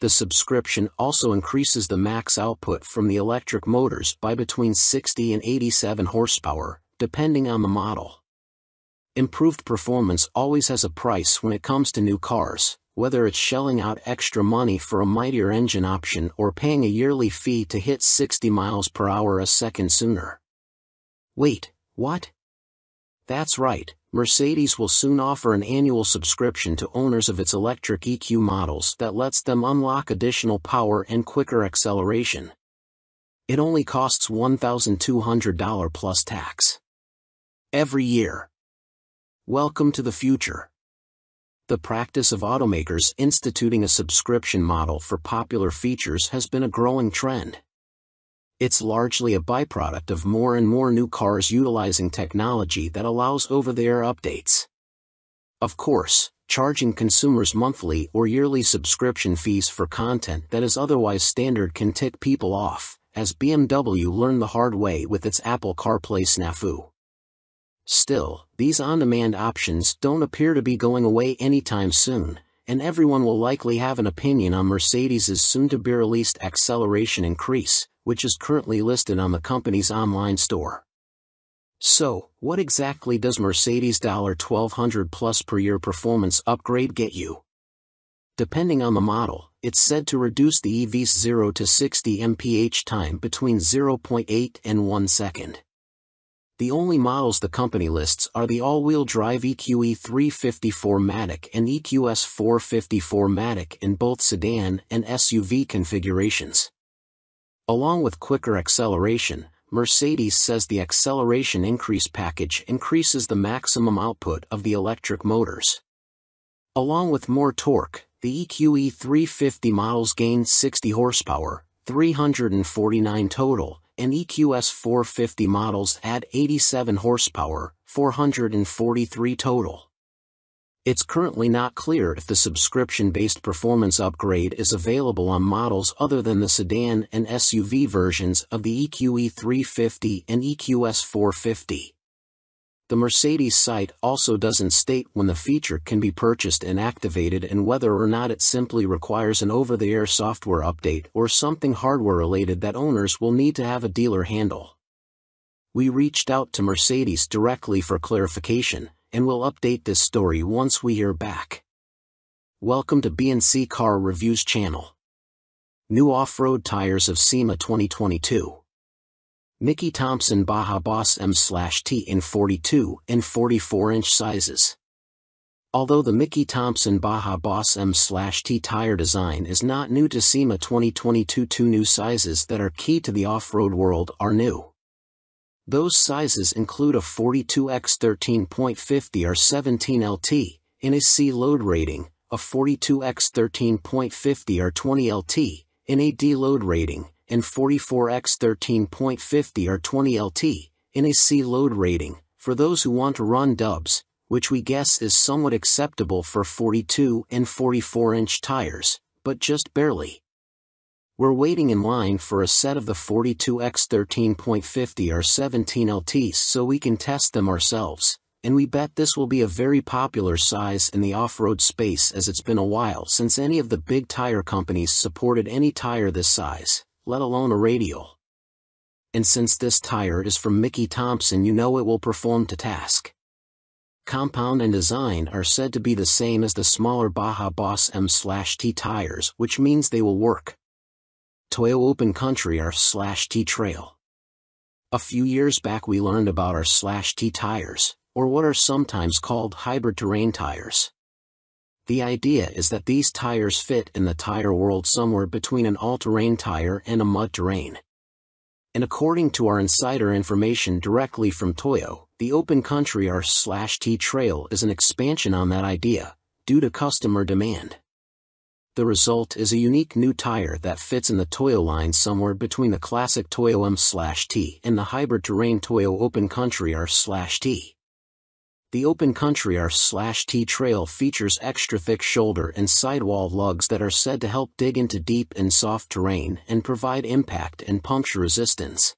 The subscription also increases the max output from the electric motors by between 60 and 87 horsepower, depending on the model. Improved performance always has a price when it comes to new cars, whether it's shelling out extra money for a mightier engine option or paying a yearly fee to hit 60 miles per hour a second sooner. Wait, what? That's right, Mercedes will soon offer an annual subscription to owners of its electric EQ models that lets them unlock additional power and quicker acceleration. It only costs $1,200 plus tax. Every year. Welcome to the future. The practice of automakers instituting a subscription model for popular features has been a growing trend. It's largely a byproduct of more and more new cars utilizing technology that allows over-the-air updates. Of course, charging consumers monthly or yearly subscription fees for content that is otherwise standard can tick people off, as BMW learned the hard way with its Apple CarPlay snafu. Still, these on-demand options don't appear to be going away anytime soon, and everyone will likely have an opinion on Mercedes's soon-to-be-released acceleration increase, which is currently listed on the company's online store. So, what exactly does Mercedes' $1,200 plus per year performance upgrade get you? Depending on the model, it's said to reduce the EV's 0 to 60 mph time between 0.8 and 1 second. The only models the company lists are the all-wheel drive EQE 354 Matic and EQS 454 Matic in both sedan and SUV configurations. Along with quicker acceleration, Mercedes says the acceleration increase package increases the maximum output of the electric motors. Along with more torque, the EQE 350 models gain 60 horsepower, 349 total, and EQS 450 models add 87 horsepower, 443 total. It's currently not clear if the subscription-based performance upgrade is available on models other than the sedan and SUV versions of the EQE 350 and EQS 450. The Mercedes site also doesn't state when the feature can be purchased and activated and whether or not it simply requires an over-the-air software update or something hardware-related that owners will need to have a dealer handle. We reached out to Mercedes directly for clarification, and we'll update this story once we hear back. Welcome to B&C Car Reviews channel. New off-road tires of SEMA 2022. Mickey Thompson Baja Boss M/T in 42 and 44-inch sizes. Although the Mickey Thompson Baja Boss M/T tire design is not new to SEMA 2022, two new sizes that are key to the off-road world are new. Those sizes include a 42x 13.50 or 17 LT, in a C load rating, a 42x 13.50 or 20 LT, in a D load rating, and 44x 13.50 or 20 LT, in a C load rating, for those who want to run dubs, which we guess is somewhat acceptable for 42 and 44-inch tires, but just barely. We're waiting in line for a set of the 42x 13.50 or 17 LTs so we can test them ourselves, and we bet this will be a very popular size in the off-road space as it's been a while since any of the big tire companies supported any tire this size, let alone a radial. And since this tire is from Mickey Thompson, you know it will perform to task. Compound and design are said to be the same as the smaller Baja Boss M/T tires, which means they will work. Toyo Open Country R/T Trail. A few years back we learned about R/T tires, or what are sometimes called hybrid terrain tires. The idea is that these tires fit in the tire world somewhere between an all-terrain tire and a mud terrain. And according to our insider information directly from Toyo, the Open Country R/T Trail is an expansion on that idea, due to customer demand. The result is a unique new tire that fits in the Toyo line somewhere between the classic Toyo M/T and the hybrid terrain Toyo Open Country R/T. The Open Country R/T Trail features extra thick shoulder and sidewall lugs that are said to help dig into deep and soft terrain and provide impact and puncture resistance.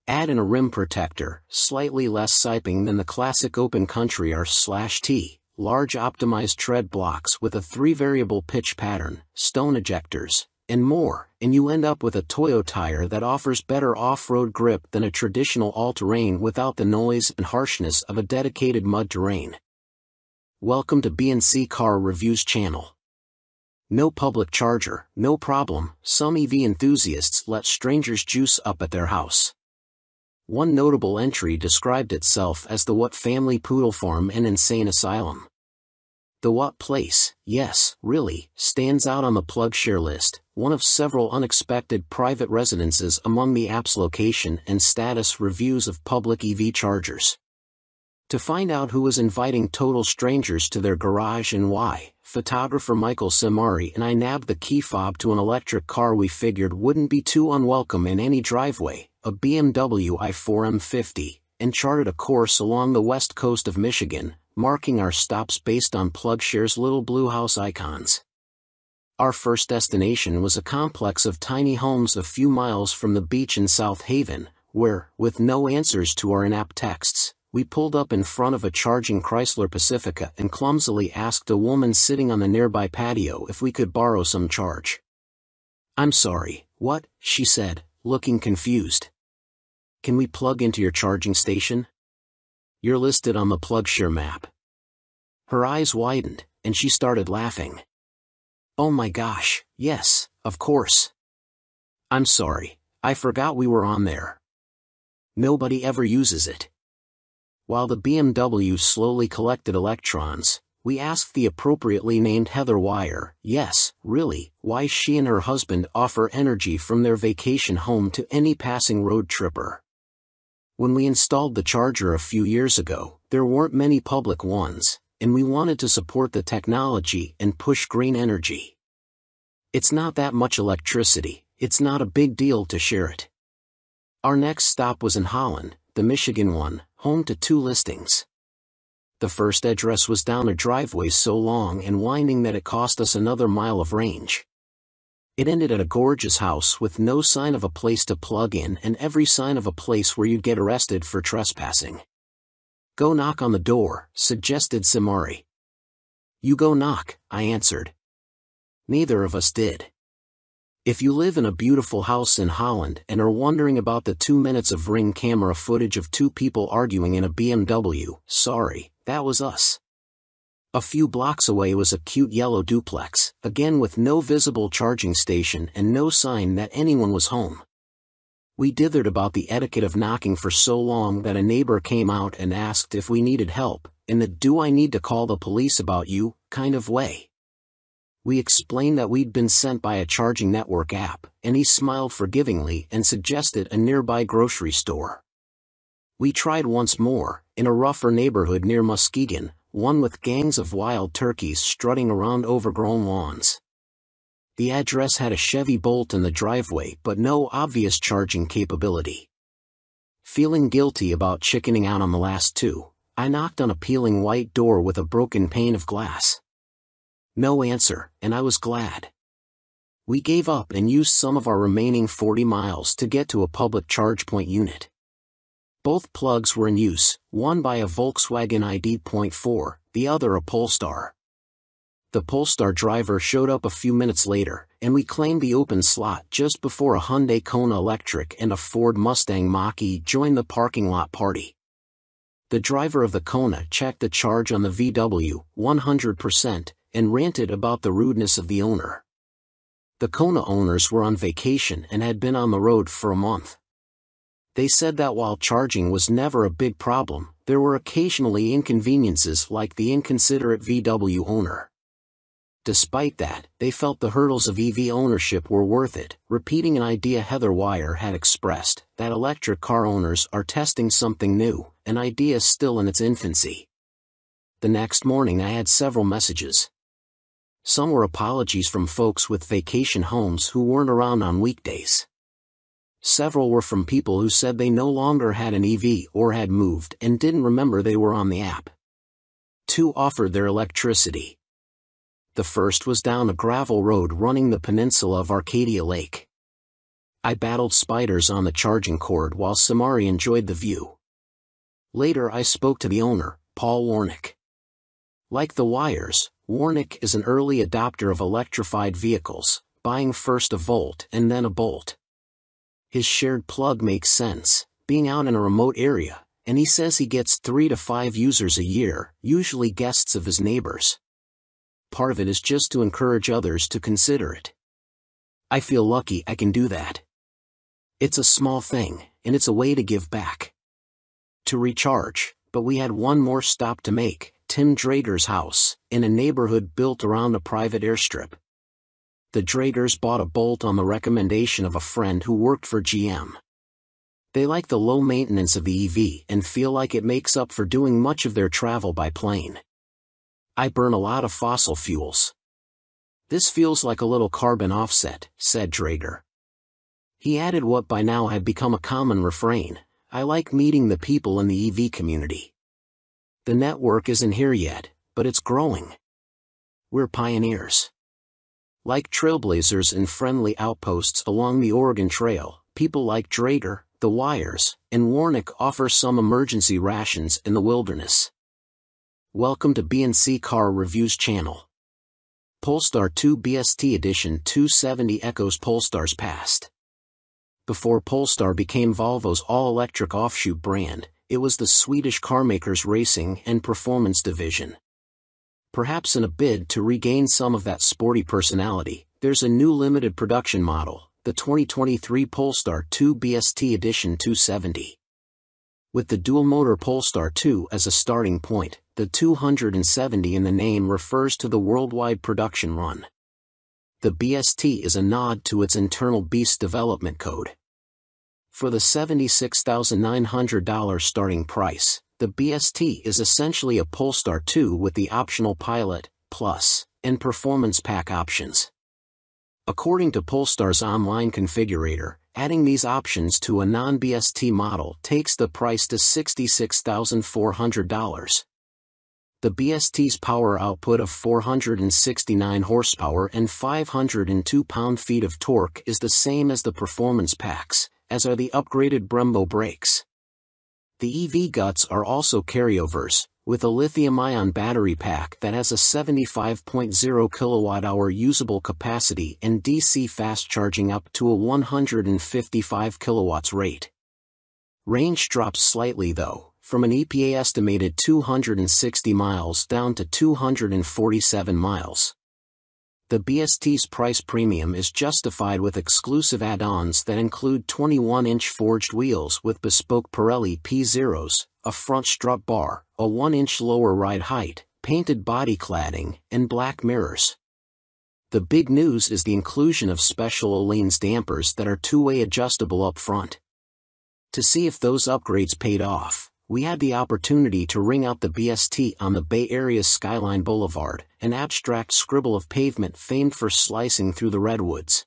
Add in a rim protector, slightly less siping than the classic Open Country R/T, large optimized tread blocks with a 3-variable pitch pattern, stone ejectors, and more, and you end up with a Toyo tire that offers better off-road grip than a traditional all-terrain without the noise and harshness of a dedicated mud terrain. Welcome to B&C Car Reviews channel. No public charger, no problem, some EV enthusiasts let strangers juice up at their house. One notable entry described itself as the What Family Poodle Farm and Insane Asylum. The What place, yes, really, stands out on the PlugShare list, one of several unexpected private residences among the app's location and status reviews of public EV chargers. To find out who was inviting total strangers to their garage and why, photographer Michael Samari and I nabbed the key fob to an electric car we figured wouldn't be too unwelcome in any driveway, a BMW i4 M50, and charted a course along the west coast of Michigan, marking our stops based on PlugShare's little blue house icons. Our first destination was a complex of tiny homes a few miles from the beach in South Haven, where, with no answers to our in-app texts, we pulled up in front of a charging Chrysler Pacifica and clumsily asked a woman sitting on the nearby patio if we could borrow some charge. "I'm sorry, what?" she said, looking confused. "Can we plug into your charging station? You're listed on the PlugShare map." Her eyes widened, and she started laughing. "Oh my gosh, yes, of course. I'm sorry, I forgot we were on there. Nobody ever uses it." While the BMW slowly collected electrons, we asked the appropriately named Heather Wire, yes, really, why she and her husband offer energy from their vacation home to any passing road tripper. When we installed the charger a few years ago, there weren't many public ones, and we wanted to support the technology and push green energy. It's not that much electricity, it's not a big deal to share it. Our next stop was in Holland, the Michigan one, home to 2 listings. The first address was down a driveway so long and winding that it cost us another mile of range. It ended at a gorgeous house with no sign of a place to plug in and every sign of a place where you'd get arrested for trespassing. "Go knock on the door," suggested Samari. "You go knock," I answered. Neither of us did. If you live in a beautiful house in Holland and are wondering about the 2 minutes of Ring camera footage of 2 people arguing in a BMW, sorry, that was us. A few blocks away was a cute yellow duplex, again with no visible charging station and no sign that anyone was home. We dithered about the etiquette of knocking for so long that a neighbor came out and asked if we needed help, in the "do I need to call the police about you" kind of way. We explained that we'd been sent by a charging network app, and he smiled forgivingly and suggested a nearby grocery store. We tried once more, in a rougher neighborhood near Muskegon, one with gangs of wild turkeys strutting around overgrown lawns. The address had a Chevy Bolt in the driveway but no obvious charging capability. Feeling guilty about chickening out on the last two, I knocked on a peeling white door with a broken pane of glass. No answer, and I was glad. We gave up and used some of our remaining 40 miles to get to a public charge point unit. Both plugs were in use, one by a Volkswagen ID.4, the other a Polestar. The Polestar driver showed up a few minutes later, and we claimed the open slot just before a Hyundai Kona Electric and a Ford Mustang Mach-E joined the parking lot party. The driver of the Kona checked the charge on the VW, 100%, and ranted about the rudeness of the owner. The Kona owners were on vacation and had been on the road for a month. They said that while charging was never a big problem, there were occasionally inconveniences like the inconsiderate VW owner. Despite that, they felt the hurdles of EV ownership were worth it, repeating an idea Heather Wire had expressed, that electric car owners are testing something new, an idea still in its infancy. The next morning I had several messages. Some were apologies from folks with vacation homes who weren't around on weekdays. Several were from people who said they no longer had an EV or had moved and didn't remember they were on the app. 2 offered their electricity. The first was down a gravel road running the peninsula of Arcadia Lake. I battled spiders on the charging cord while Samari enjoyed the view. Later I spoke to the owner, Paul Warnick. Like the Wires, Warnick is an early adopter of electrified vehicles, buying first a Volt and then a Bolt. His shared plug makes sense, being out in a remote area, and he says he gets 3 to 5 users a year, usually guests of his neighbors. Part of it is just to encourage others to consider it. I feel lucky I can do that. It's a small thing, and it's a way to give back. To recharge, but we had one more stop to make, Tim Drager's house, in a neighborhood built around a private airstrip. The Dragers bought a Bolt on the recommendation of a friend who worked for GM. They like the low maintenance of the EV and feel like it makes up for doing much of their travel by plane. I burn a lot of fossil fuels. This feels like a little carbon offset, said Drager. He added what by now had become a common refrain, I like meeting the people in the EV community. The network isn't here yet, but it's growing. We're pioneers. Like trailblazers and friendly outposts along the Oregon Trail, people like Drager, the Wires, and Warnick offer some emergency rations in the wilderness. Welcome to BNC Car Reviews channel. Polestar 2 BST Edition 270 echoes Polestar's past. Before Polestar became Volvo's all-electric offshoot brand, it was the Swedish carmaker's racing and performance division. Perhaps in a bid to regain some of that sporty personality, there's a new limited production model, the 2023 Polestar 2 BST Edition 270. With the dual-motor Polestar 2 as a starting point, the 270 in the name refers to the worldwide production run. The BST is a nod to its internal BEAST development code. For the $76,900 starting price, the BST is essentially a Polestar 2 with the optional Pilot, Plus, and Performance Pack options. According to Polestar's online configurator, adding these options to a non-BST model takes the price to $66,400. The BST's power output of 469 horsepower and 502 pound-feet of torque is the same as the performance packs, as are the upgraded Brembo brakes. The EV guts are also carryovers, with a lithium-ion battery pack that has a 75.0 kWh usable capacity and DC fast charging up to a 155 kW rate. Range drops slightly though, from an EPA estimated 260 miles down to 247 miles. The BST's price premium is justified with exclusive add-ons that include 21-inch forged wheels with bespoke Pirelli P0s, a front strut bar, a 1-inch lower ride height, painted body cladding, and black mirrors. The big news is the inclusion of special Öhlins dampers that are two-way adjustable up front. To see if those upgrades paid off, we had the opportunity to ring out the BST on the Bay Area's Skyline Boulevard, an abstract scribble of pavement famed for slicing through the redwoods.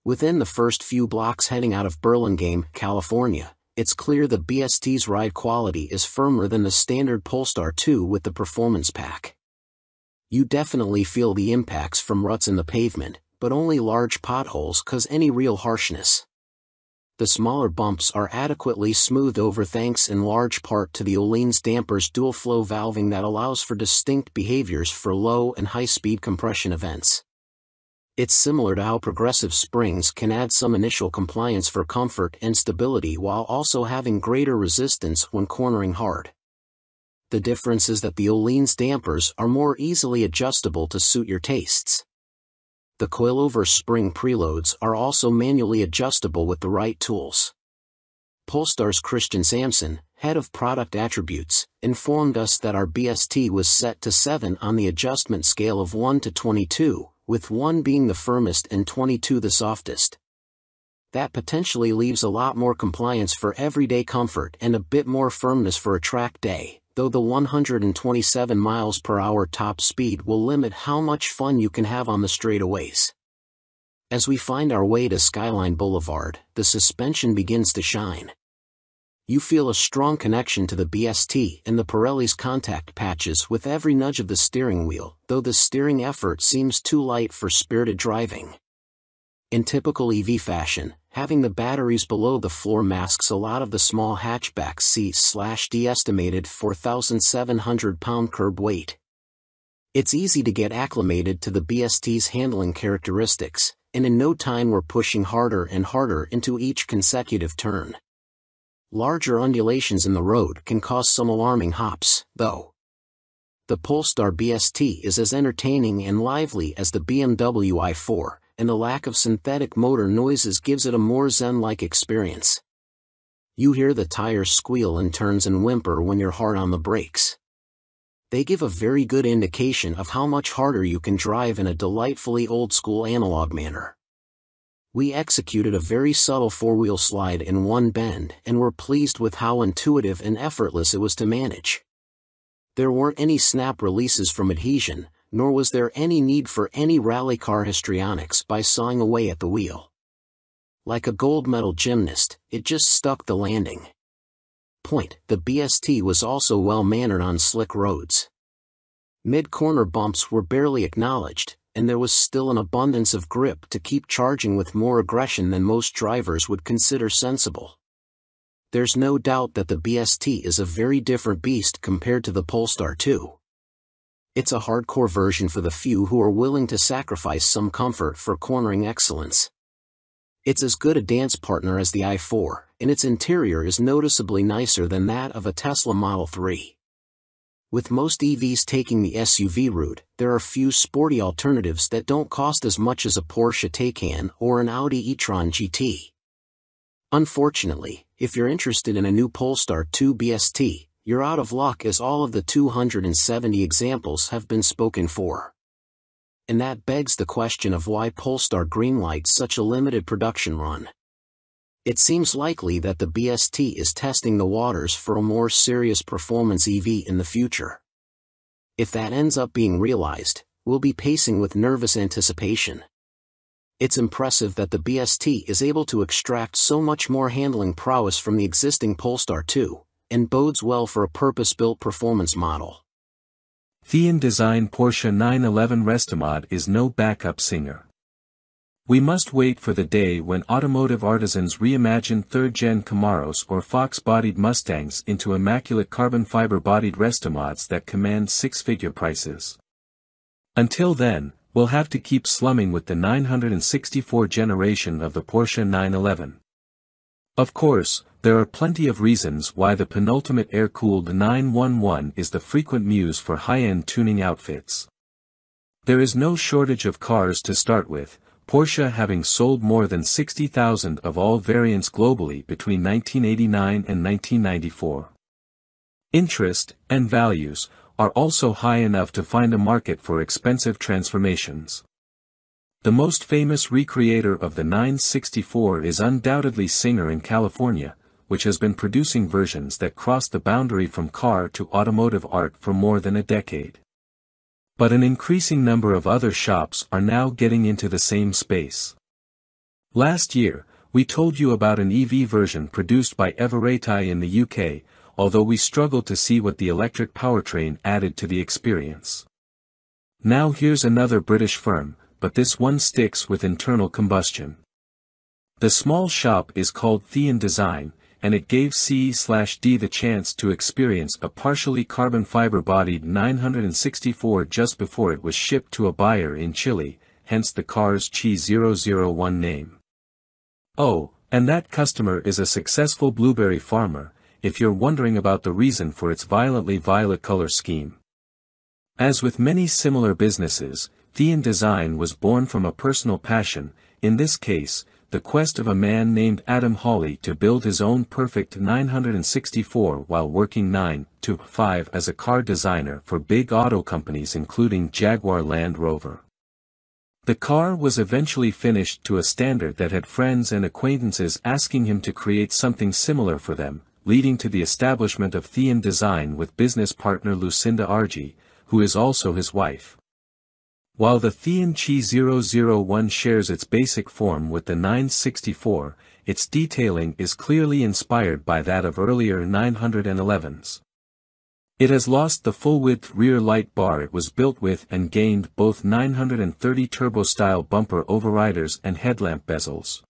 Within the first few blocks heading out of Burlingame, California, it's clear the BST's ride quality is firmer than the standard Polestar 2 with the Performance Pack. You definitely feel the impacts from ruts in the pavement, but only large potholes cause any real harshness. The smaller bumps are adequately smoothed over thanks in large part to the Öhlins damper's dual-flow valving that allows for distinct behaviors for low and high-speed compression events. It's similar to how progressive springs can add some initial compliance for comfort and stability while also having greater resistance when cornering hard. The difference is that the Öhlins dampers are more easily adjustable to suit your tastes. The coilover spring preloads are also manually adjustable with the right tools. Polestar's Christian Sampson, head of product attributes, informed us that our BST was set to 7 on the adjustment scale of 1 to 22, with 1 being the firmest and 22 the softest. That potentially leaves a lot more compliance for everyday comfort and a bit more firmness for a track day, though the 127 miles per hour top speed will limit how much fun you can have on the straightaways. As we find our way to Skyline Boulevard, the suspension begins to shine. You feel a strong connection to the BST and the Pirelli's contact patches with every nudge of the steering wheel, though the steering effort seems too light for spirited driving. In typical EV fashion, having the batteries below the floor masks a lot of the small hatchback C/D estimated 4,700 pound curb weight. It's easy to get acclimated to the BST's handling characteristics, and in no time we're pushing harder and harder into each consecutive turn. Larger undulations in the road can cause some alarming hops, though. The Polestar BST is as entertaining and lively as the BMW i4, and the lack of synthetic motor noises gives it a more zen-like experience. You hear the tires squeal in turns and whimper when you're hard on the brakes. They give a very good indication of how much harder you can drive in a delightfully old-school analog manner. We executed a very subtle four-wheel slide in one bend and were pleased with how intuitive and effortless it was to manage. There weren't any snap releases from adhesion, nor was there any need for any rally car histrionics by sawing away at the wheel. Like a gold medal gymnast, it just stuck the landing. The BST was also well-mannered on slick roads. Mid-corner bumps were barely acknowledged, and there was still an abundance of grip to keep charging with more aggression than most drivers would consider sensible. There's no doubt that the BST is a very different beast compared to the Polestar 2. It's a hardcore version for the few who are willing to sacrifice some comfort for cornering excellence. It's as good a dance partner as the i4, and its interior is noticeably nicer than that of a Tesla Model 3. With most EVs taking the SUV route, there are few sporty alternatives that don't cost as much as a Porsche Taycan or an Audi e-tron GT. Unfortunately, if you're interested in a new Polestar 2 BST, you're out of luck as all of the 270 examples have been spoken for. And that begs the question of why Polestar greenlights such a limited production run. It seems likely that the BST is testing the waters for a more serious performance EV in the future. If that ends up being realized, we'll be pacing with nervous anticipation. It's impressive that the BST is able to extract so much more handling prowess from the existing Polestar 2, and bodes well for a purpose-built performance model. Thean design Porsche 911 Restomod is no backup singer. We must wait for the day when automotive artisans reimagine third-gen Camaros or Fox-bodied Mustangs into immaculate carbon fiber-bodied Restomods that command six-figure prices. Until then, we'll have to keep slumming with the 964 generation of the Porsche 911. Of course, there are plenty of reasons why the penultimate air-cooled 911 is the frequent muse for high-end tuning outfits. There is no shortage of cars to start with, Porsche having sold more than 60,000 of all variants globally between 1989 and 1994. Interest, and values, are also high enough to find a market for expensive transformations. The most famous recreator of the 964 is undoubtedly Singer in California, which has been producing versions that cross the boundary from car to automotive art for more than a decade. But an increasing number of other shops are now getting into the same space. Last year, we told you about an EV version produced by Everetai in the UK, although we struggled to see what the electric powertrain added to the experience. Now here's another British firm, but this one sticks with internal combustion. The small shop is called Thean Design, and it gave C/D the chance to experience a partially carbon fiber-bodied 964 just before it was shipped to a buyer in Chile, hence the car's Chi001 name. Oh, and that customer is a successful blueberry farmer, if you're wondering about the reason for its violently violet color scheme. As with many similar businesses, Thean Design was born from a personal passion, in this case, the quest of a man named Adam Hawley to build his own perfect 964 while working 9 to 5 as a car designer for big auto companies including Jaguar Land Rover. The car was eventually finished to a standard that had friends and acquaintances asking him to create something similar for them, leading to the establishment of Thean Design with business partner Lucinda Argy, who is also his wife. While the Thean Chi001 shares its basic form with the 964, its detailing is clearly inspired by that of earlier 911s. It has lost the full-width rear light bar it was built with and gained both 930 turbo-style bumper overriders and headlamp bezels.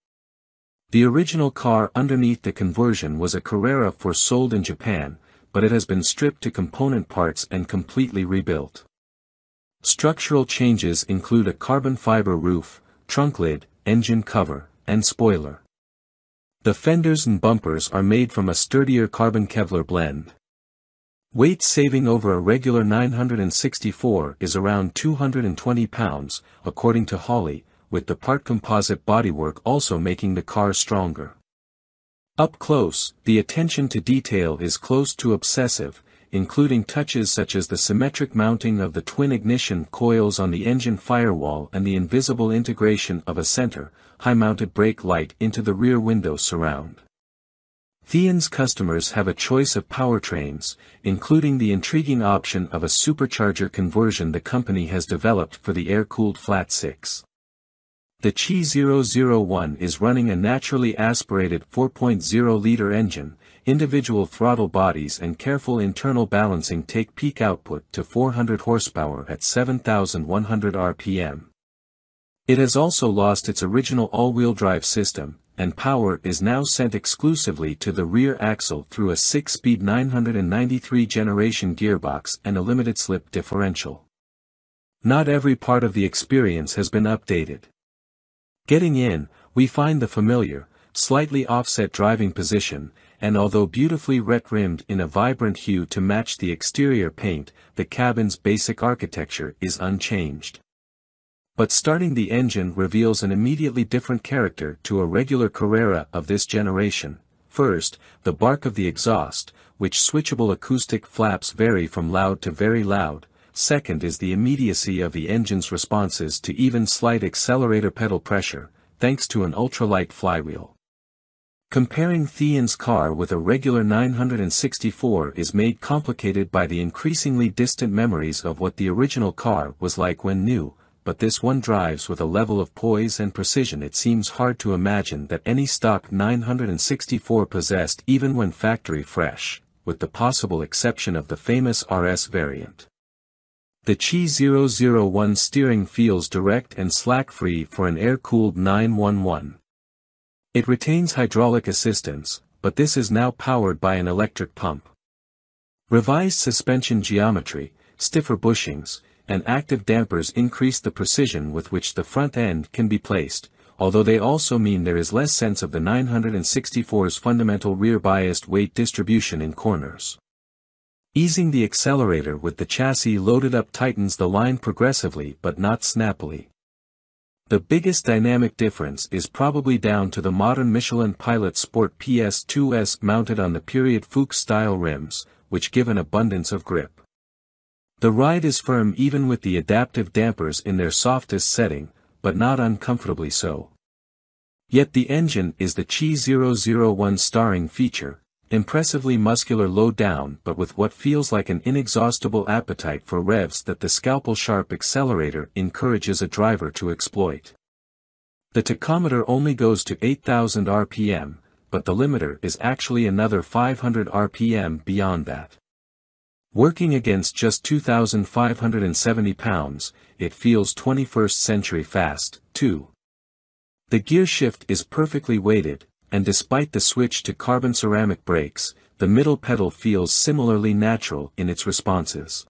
The original car underneath the conversion was a Carrera sold in Japan, but it has been stripped to component parts and completely rebuilt. Structural changes include a carbon fiber roof, trunk lid, engine cover, and spoiler. The fenders and bumpers are made from a sturdier carbon Kevlar blend. Weight saving over a regular 964 is around 220 pounds, according to Hawley, with the part composite bodywork also making the car stronger. Up close, the attention to detail is close to obsessive, including touches such as the symmetric mounting of the twin ignition coils on the engine firewall and the invisible integration of a center, high-mounted brake light into the rear window surround. Thean's customers have a choice of powertrains, including the intriguing option of a supercharger conversion the company has developed for the air-cooled flat 6. The Chi001 is running a naturally aspirated 4.0-liter engine. Individual throttle bodies and careful internal balancing take peak output to 400 horsepower at 7,100 rpm. It has also lost its original all-wheel drive system, and power is now sent exclusively to the rear axle through a 6-speed 993 generation gearbox and a limited slip differential. Not every part of the experience has been updated. Getting in, we find the familiar, slightly offset driving position, and although beautifully ret-rimmed in a vibrant hue to match the exterior paint, the cabin's basic architecture is unchanged. But starting the engine reveals an immediately different character to a regular Carrera of this generation. First, the bark of the exhaust, which switchable acoustic flaps vary from loud to very loud. Second is the immediacy of the engine's responses to even slight accelerator pedal pressure, thanks to an ultralight flywheel. Comparing Thean's car with a regular 964 is made complicated by the increasingly distant memories of what the original car was like when new, but this one drives with a level of poise and precision it seems hard to imagine that any stock 964 possessed even when factory fresh, with the possible exception of the famous RS variant. The Chi001 steering feels direct and slack-free for an air-cooled 911. It retains hydraulic assistance, but this is now powered by an electric pump. Revised suspension geometry, stiffer bushings, and active dampers increase the precision with which the front end can be placed, although they also mean there is less sense of the 964's fundamental rear-biased weight distribution in corners. Easing the accelerator with the chassis loaded up tightens the line progressively but not snappily. The biggest dynamic difference is probably down to the modern Michelin Pilot Sport PS2S mounted on the period Fuchs-style rims, which give an abundance of grip. The ride is firm even with the adaptive dampers in their softest setting, but not uncomfortably so. Yet the engine is the Chi 001 starring feature, impressively muscular low down but with what feels like an inexhaustible appetite for revs that the scalpel-sharp accelerator encourages a driver to exploit. The tachometer only goes to 8,000 RPM, but the limiter is actually another 500 RPM beyond that. Working against just 2,570 pounds, it feels 21st century fast, too. The gear shift is perfectly weighted, and despite the switch to carbon ceramic brakes, the middle pedal feels similarly natural in its responses.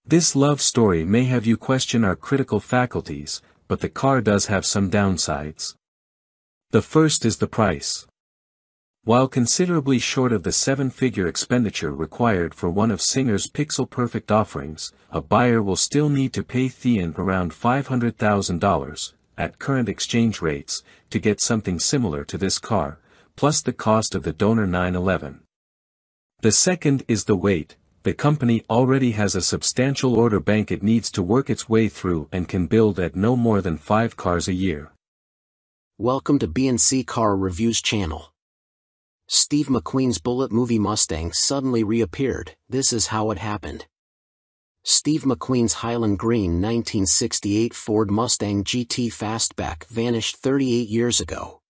This love story may have you question our critical faculties, but the car does have some downsides. The first is the price. While considerably short of the seven-figure expenditure required for one of Singer's pixel-perfect offerings, a buyer will still need to pay Thean around $500,000, at current exchange rates, to get something similar to this car, plus the cost of the donor 911. The second is the weight. The company already has a substantial order bank it needs to work its way through and can build at no more than 5 cars a year. Welcome to B&C Car Reviews channel. Steve McQueen's Bullitt movie Mustang suddenly reappeared. This is how it happened. Steve McQueen's Highland Green 1968 Ford Mustang GT Fastback vanished 38 years ago.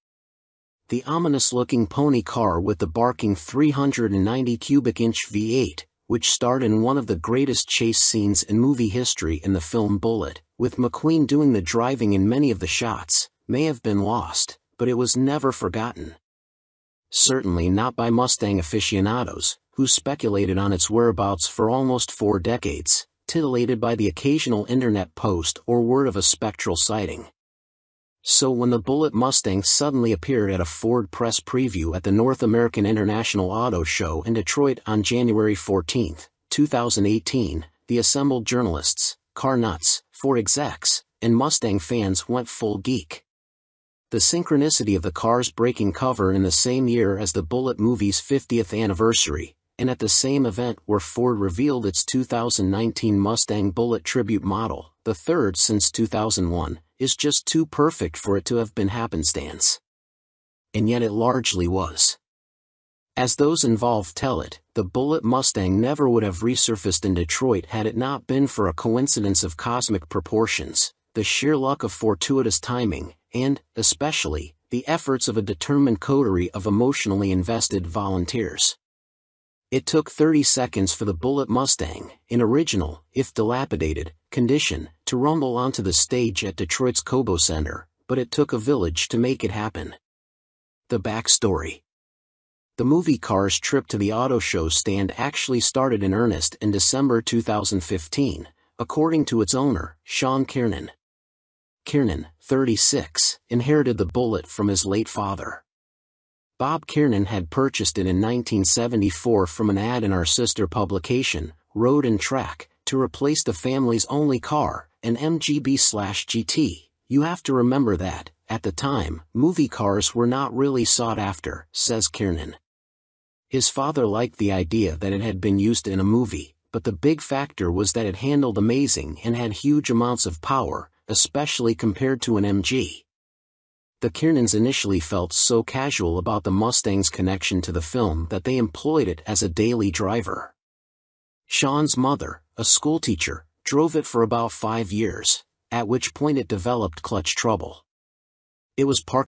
The ominous-looking pony car with the barking 390 cubic inch V8, which starred in one of the greatest chase scenes in movie history in the film Bullitt, with McQueen doing the driving in many of the shots, may have been lost, but it was never forgotten. Certainly not by Mustang aficionados, who speculated on its whereabouts for almost 4 decades, titillated by the occasional internet post or word of a spectral sighting. So when the Bullitt Mustang suddenly appeared at a Ford press preview at the North American International Auto Show in Detroit on January 14, 2018, the assembled journalists, car nuts, Ford execs, and Mustang fans went full geek. The synchronicity of the car's breaking cover in the same year as the Bullitt movie's 50th anniversary, and at the same event where Ford revealed its 2019 Mustang Bullitt tribute model, the third since 2001, is just too perfect for it to have been happenstance. And yet it largely was. As those involved tell it, the Bullitt Mustang never would have resurfaced in Detroit had it not been for a coincidence of cosmic proportions, the sheer luck of fortuitous timing, and, especially, the efforts of a determined coterie of emotionally invested volunteers. It took 30 seconds for the Bullitt Mustang, in original, if dilapidated, condition, to rumble onto the stage at Detroit's Cobo Center, but it took a village to make it happen. The backstory. The movie car's trip to the auto show stand actually started in earnest in December 2015, according to its owner, Sean Kiernan. Kiernan, 36, inherited the Bullitt from his late father. Bob Kiernan had purchased it in 1974 from an ad in our sister publication, Road and Track, to replace the family's only car, an MGB/GT. You have to remember that, at the time, movie cars were not really sought after, says Kiernan. His father liked the idea that it had been used in a movie, but the big factor was that it handled amazing and had huge amounts of power, especially compared to an MG. The Kiernans initially felt so casual about the Mustang's connection to the film that they employed it as a daily driver. Sean's mother, a schoolteacher, drove it for about 5 years, at which point it developed clutch trouble. It was parked